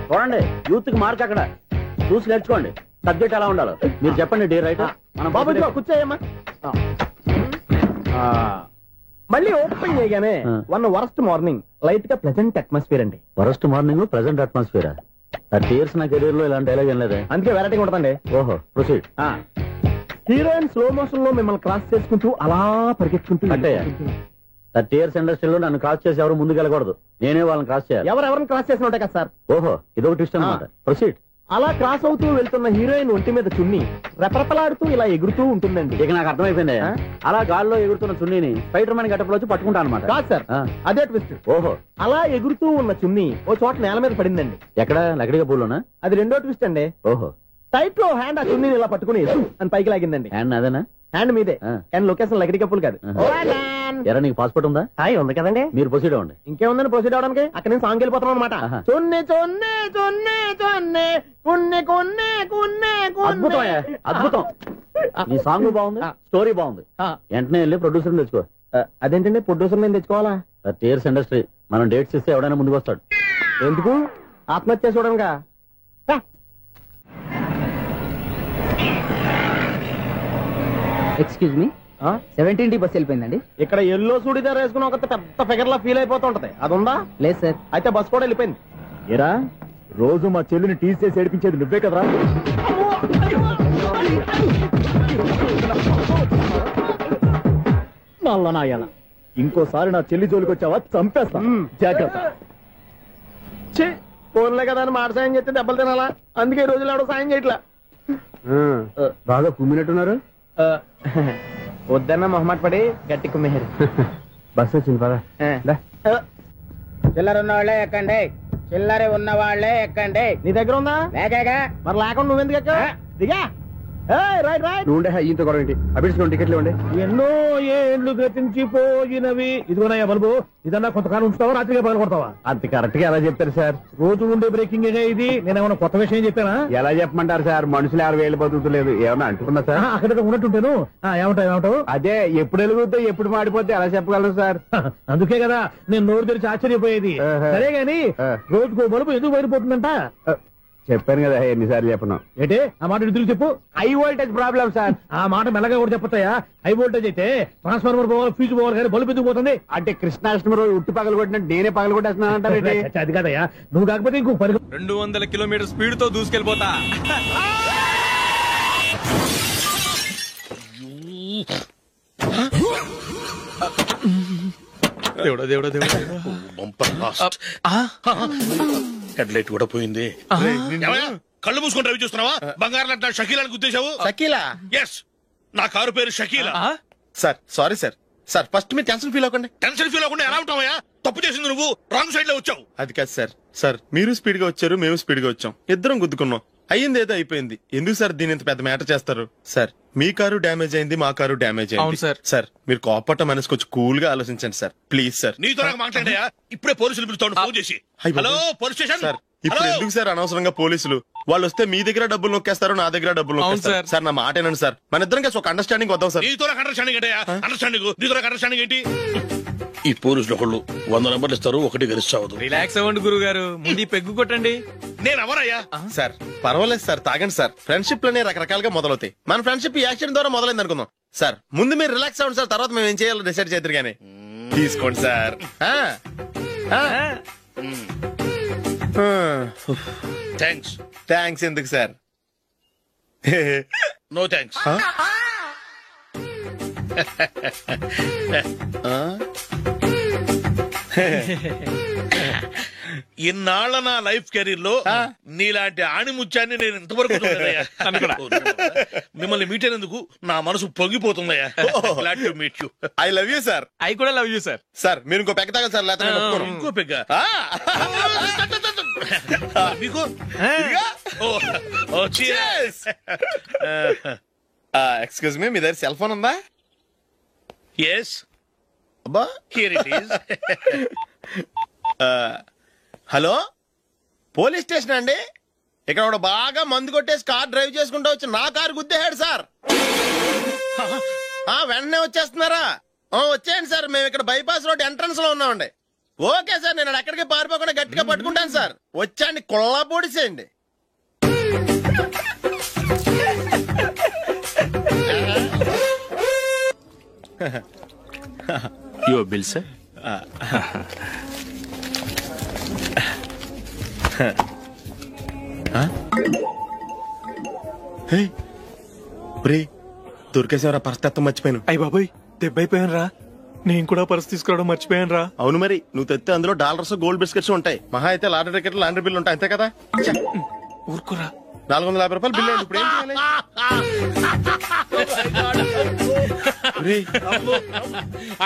చూడండి, యూత్ కి మార్క్ అక్కడ చూసి నేర్చుకోండి. సబ్జెక్ట్ ఎలా ఉండాలో మీరు చెప్పండి. డే రైటర్ మనం బాబు కూర్చోయమ్మా. మళ్ళీ ఓపెన్ చేయగానే 1 వరస్ట్ మార్నింగ్, లైట్ గా ప్లెజెంట్ అట్మాస్ఫియర్ అండి. Worst morning, present atmosphere. 30 years నా కెరీర్ లో ఇలాంటి డైలాగ్ ఏం లేదే. అందుకే వెరైటీ ఉంటుందండి. ఓహో, ప్రొసీడ్. హీరోయిన్ స్లో మోషన్ లో మిమ్మల్ని క్రాస్ చేసుకుంటూ అలా పరిగెత్తుకుంటూ 30 years ఇండస్ట్రీలో నన్ను క్రాస్ చేసి ఎవరు ముందుకు వెళ్ళకూడదు, నేనే వాళ్ళని క్రాస్ చేయాలి. ఎవరెవరిని క్రాస్ చేసిన ఉంటాయి కదా సార్. ఓహో, ఇదొక ట్విస్ట్ అన్నమాట. ప్రొసీడ్. అలా క్రాస్ అవుతూ వెళ్తున్న హీరోయిన్ ఒంటి మీద చున్ని రెపరెపలాడుతూ ఇలా ఎగురుతూ ఉంటుందండి. ఇక నాకు అర్థమైపోయింది. అలా గాల్లో ఎగురుతున్న చున్నీని స్పైడర్ మ్యాన్ గట్టపులో వచ్చి పట్టుకుంటా అనమాట. కాదు సార్, అదే ట్విస్ట్. ఓహో, అలా ఎగురుతూ ఉన్న చున్ని ఓ చోట నేల మీద పడిందండి. ఎక్కడ? లకడిగా పూలోనా? అది రెండో ట్విస్ట్ అండి. ఓహో, టైట్ లో హ్యాండ్ ఆ చున్నీని ఇలా పట్టుకుని అని పైకి లాగిందండి. హ్యాండ్ అదేనా? హ్యాండ్ మీదే, కానీ లొకేషన్ లకడి కప్పులు కాదు. ఎరా, నీకు పాస్పోర్ట్ ఉందా? ఉంది కదండి. మీరు ప్రొసీడ్ అవ్వండి. ఇంకేముందని ప్రొసీడ్ అవడానికి? అక్కడ నేను సాంగ్ వెళ్ళిపోతాను అనమాట. చున్ని చున్ని చున్ని చున్ని కున్ని కున్ని కున్ని. అద్భుతం, అద్భుతం. ఈ సాంగ్ బాగుంది, స్టోరీ బాగుంది. వెంటనే వెళ్ళి ప్రొడ్యూసర్ తెచ్చుకో. అదేంటండి ప్రొడ్యూసర్ నేను తెచ్చుకోవాలా? 30 years ఇండస్ట్రీ, మనం డేట్స్ ఇస్తే ఎవడైనా ముందుకు వస్తాడు. ఎందుకు? ఆత్మహత్య చూడనుగా. Excuse me, 17D bus వెళ్ళిపోయిందండి. ఇక్కడ ఎల్లో చూడిదార్ వేసుకుని ఒక పెద్ద ఫిగర్ లా ఫీల్ అయిపోతుంటది, అది ఉందా? లేదు సార్. అయితే బస్ కూడా వెళ్ళిపోయింది. ఏరా, రోజు మా చెల్లిని టీస్ చేసి ఏడిపించేది నువ్వే కదరా? నల్ల నాయాల, ఇంకోసారి నా చెల్లి జోలికి వచ్చావా చంపేస్తా, జాగ్రత్త. ఫోన్లే కదా అని మాట సాయం చేస్తే దెబ్బలు తినాలా? అందుకే ఈ రోజులు ఎవడో సాయం చేయట్లా. బాగా కుమ్మినట్టున్నారు. వద్దన్న మొహమాట పడి గట్టి కుమ్మేరు. బస్సు వచ్చింది పదా. చిల్లర ఉన్న వాళ్ళే ఎక్కండి, చిల్లర ఉన్న వాళ్ళే ఎక్కండి. నీ దగ్గర ఉందా? లేకగా. మరి లేకుండా నువ్వెందుకు ఎక్క? దిగా. Right right. నువ్వు ఇంత గొడవ ఏంటి? అభిడ్చుకోండి, టికెట్లు ఇవ్వండి. ఎన్నో ఏండ్లు గతించిపోయినవి. ఇదిగోనయ్యా బల్బు, ఇదన్నా కొంతకాలం ఉంచుతావా, రాత్రిగా పగల కొడతావా? అంత కరెక్ట్ గా ఎలా చెప్తారు సార్? రోజు ఉండే బ్రేకింగ్ ఇది. నేనేమన్నా కొత్త విషయం చెప్పానా? ఎలా చెప్పమంటారు సార్? మనుషులు 60 ఏళ్ళు బతుకుతలేదు, ఏమన్నా అంటున్నా సార్? అక్కడ ఉన్నట్టుంటాను. ఏమంటావు? అదే ఎప్పుడు వెలుగుతో ఎప్పుడు మాడిపోతే ఎలా చెప్పగలరు సార్? అందుకే కదా నేను నోరు తెరిచి ఆశ్చర్యపోయేది. సరే గాని రోజుకో బల్బు ఎందుకు బయటపోతుందంట? చెప్పాను కదా ఎన్నిసార్లు చెప్పను. ఏంటి ఆ మాట ఎదురు చెప్పు. High voltage problem sir. ఆ మాట మెల్లగా కూడా చెప్పొచ్చాయా? హై వోల్టేజ్ అయితే ట్రాన్స్ఫార్మర్ పోవాలి, ఫ్యూజ్ పోవాలి, కానీ బల్బు ఎందుకు పోతుంది? అంటే కృష్ణాష్టమి రోజు ఉట్టి పగలు కొట్టినట్టు నేనే పగలు కొట్టేస్తున్నానంటారు. అది కాదయ్యా, నువ్వు కాకపోతే ఇంకో 200 కిలోమీటర్ స్పీడ్ తో దూసుకెళ్ళిపోతా. దేవుడా దేవుడా దేవుడా, బంపర్ లాస్ట్. హెడ్లైట్ కూడా పోయింది. కళ్ళు మూసుకొని రవి చూస్తున్నావా? బంగారం అట్లా షకీలాని గుర్తించావు? షకీలా? ఎస్, నా కారు పేరు Shakeela. Sir sorry sir. Sir first మీరు టెన్షన్ ఫీల్ అవ్వకండి. టెన్షన్ ఫీల్ అవ్వకుండా ఎలా ఉంటావా? తప్పు చేసింది నువ్వు, రాంగ్ సైడ్ లో వచ్చావు. అది కాదు సార్. సార్ మీరు స్పీడ్ గా వచ్చారు, మేము స్పీడ్ గా వచ్చాం, ఇద్దరం గుద్దుకున్నాం. అయ్యింది ఏదో అయిపోయింది. ఎందుకు సార్ దీని ఇంత పెద్ద మ్యాటర్ చేస్తారు? సార్ మీ కారు డ్యామేజ్ అయింది, మా కారు డ్యామేజ్ అయింది. సార్ మీరు కోపట్ట మనసు కొంచెం కూల్ గా ఆలోచించండి సార్, ప్లీజ్ సార్. నీతో మాట్లాడయా ఇప్పుడే పోలీసులు పిలుస్తాను, ఫోన్ చేసి. Hello police station. సార్ ఇప్పుడు ఎందుకు సార్ అనవసరంగా పోలీసులు? వాళ్ళు వస్తే మీ దగ్గర డబ్బులు నొక్కేస్తారు, నా దగ్గర డబ్బులు నొక్కేస్తారు. సార్ నా మాట ఏనండి సార్, మన ఇద్దరం కలిసి ఒక అండర్స్టాండింగ్ వద్దాం సార్. నీతో అండర్స్టాండింగ్ ఏంటయ్యా? అండర్స్టాండింగ్ నీతో అండర్స్టాండింగ్ ఏంటి? ఈ పోలీసులు ఒకళ్ళు 100 నెంబర్లు ఇస్తారు, ఒకటి గెలిచావదు. రిలాక్స్ అవ్వండి గురువు గారు, ముందు పెగ్గు కొట్టండి. నేను ఎవరయ్యా? సార్ పర్వాలేదు సార్, తాగండి సార్. ఫ్రెండ్షిప్ లోనే రకరకాలుగా మొదలవుతాయి. మన ఫ్రెండ్షిప్ ఈ యాక్సిడెంట్ ద్వారా మొదలైంది అనుకుందాం. సార్ ముందు మీరు రిలాక్స్ అవ్వండి సార్, తర్వాత మేము ఏం చేయాలో డిసైడ్ చేద్దరు గానీ. తీసుకోండి సార్. థ్యాంక్స్ ఎందుకు సార్? No thanks. ఇన్నాళ్ల నా లైఫ్ కెరీర్ లో నీలాంటి ఆణిముత్యాన్ని నేను ఇంతవరకు చూడలేదయ్యా. మిమ్మల్ని మీట్ అయినందుకు నా మనసు పొంగిపోతుందయ్యా. Glad to meet you. I love you sir. I కూడా లవ్ యూ సార్. సార్ మీరు ఇంకో పెగ్గ తాగండి సార్, లేకపోతే ఇంకో పెగ్గ. మీకు ఎక్స్క్యూజ్ మీ, మీ దగ్గర సెల్ ఫోన్ ఉందా? ఎస్ అబ్బా, here it is. Hello police station అండి. ఇక్కడ ఒక బాగా మందు కొట్టేసి కార్ డ్రైవ్ చేసుకుంటూ వచ్చి నా కారు గుద్దేశాడు సార్. వెంటనే వచ్చేస్తున్నారా? వచ్చేయండి సార్, మేము ఇక్కడ బైపాస్ రోడ్ ఎంట్రన్స్ లో ఉన్నామండి. ఓకే సార్, నేను ఎక్కడికి పారిపోకుండా గట్టిగా పట్టుకుంటాను సార్. వచ్చాండి, కుళ్ళా పొడిసేయండి. Your bill, sir. దొరికేసేవరా? పరిస్థితి మర్చిపోయాను. అయ్య బాబాయ్, దెబ్బైపోయాను రా. నేను కూడా పర్స్ తీసుకురావడం మర్చిపోయాను రా. అవును మరి, నువ్వు తెస్తే అందులో డాలర్స్ గోల్డ్ బిస్కెట్స్ ఉంటాయి. మహా అయితే లాటరీ టికెట్ లాండ్రీ బిల్లు ఉంటాయి, అంతే కదా? ఊరుకురా. 450 రూపాయలు బిల్లు. ఇప్పుడు ఏం చేయాలి?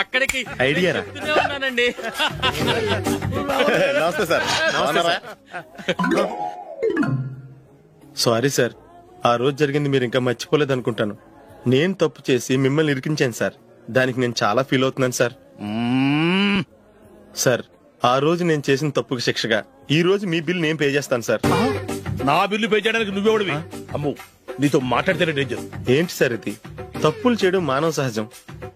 అక్కడికి ఐడియా రా. ఉన్నానండి. నమస్తే సార్. సారీ సార్, ఆ రోజు జరిగింది మీరు ఇంకా మర్చిపోలేదు అనుకుంటాను. నేను తప్పు చేసి మిమ్మల్ని ఇరికించాను సార్, దానికి నేను చాలా ఫీల్ అవుతున్నాను సార్. సార్ ఆ రోజు నేను చేసిన తప్పుకి శిక్షగా ఈ రోజు మీ బిల్ నేను పే చేస్తాను సార్. నా బిల్లు పే చేయడానికి నువ్వెవడివి? అమ్మో, నీతో మాట్లాడితేనే డేంజర్. ఏంటి సార్ ఇది? తప్పులు చేయడం మానవ సహజం.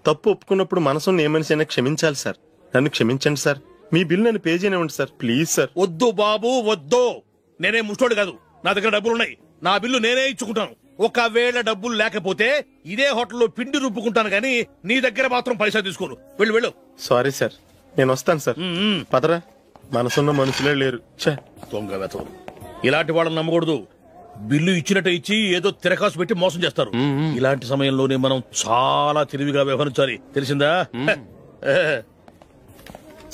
తప్పు ఒప్పుకున్నప్పుడు మనసుని ఏ మనిషి అయినా క్షమించాలి సార్. నన్ను క్షమించండి సార్, మీ బిల్ నన్ను పే చేయనివ్వండి సార్, ప్లీజ్ సార్. వద్దు బాబు వద్దు, నేనే ముష్టోడు కాదు. నా దగ్గర డబ్బులున్నాయి, నా బిల్లు నేనే ఇచ్చుకుంటాను. ఒకవేళ డబ్బులు లేకపోతే ఇదే హోటల్లో పిండి రుబ్బుకుంటాను, కానీ నీ దగ్గర మాత్రం పైసా తీసుకోను. వెళ్ళు వెళ్ళు. సారీ సార్, నేను వస్తాను సార్. పదరా, మనసున్న మనుషులే లేరు. దొంగ వెతలు, ఇలాంటి వాళ్ళని నమ్మకూడదు. బిల్లు ఇచ్చినట్టు ఇచ్చి ఏదో తిరకాసు పెట్టి మోసం చేస్తారు. ఇలాంటి సమయంలోనే మనం చాలా తెలివిగా వ్యవహరించాలి, తెలిసిందా?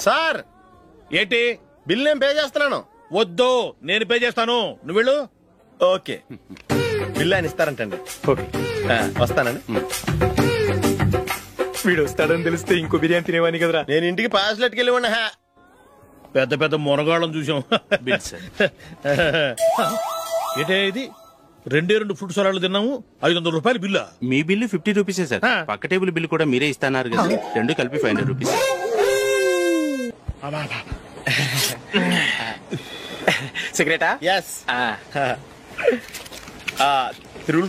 సార్ ఏంటి? బిల్ నేను పే చేస్తున్నాను. వద్దు, నేను పే చేస్తాను, నువ్వు వెళ్ళు. ఓకే, బిల్ ఆయన ఇస్తారంటండి. ఓకే, వస్తానండి. వీడు వస్తాడని తెలిస్తే ఇంకో బిర్యానీ తినేవాని కదరా. నేను ఇంటికి పాస్లెట్కి వెళ్ళి ఉన్నా. పెద్ద పెద్ద మొనగాళ్ళం చూసాం. ఏంటే ఇది? 2 ఫ్రూట్ సలాడ్లు తిన్నాము, 500 రూపాయలు బిల్లా? మీ బిల్లు 50 రూపీసే సార్. పక్క టేబుల్ బిల్లు కూడా మీరే ఇస్తాన్నారు కదా, 2 కలిపి 500 రూపీస్. సిగరెటా? ఎస్. 3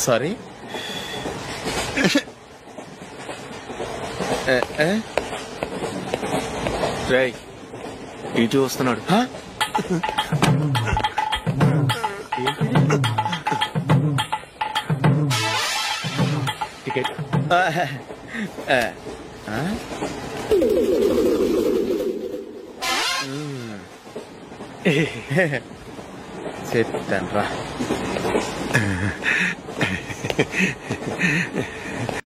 సారీ. రేయ్, ఇటు వస్తున్నాడు. టికెట్. చెప్తాను రా.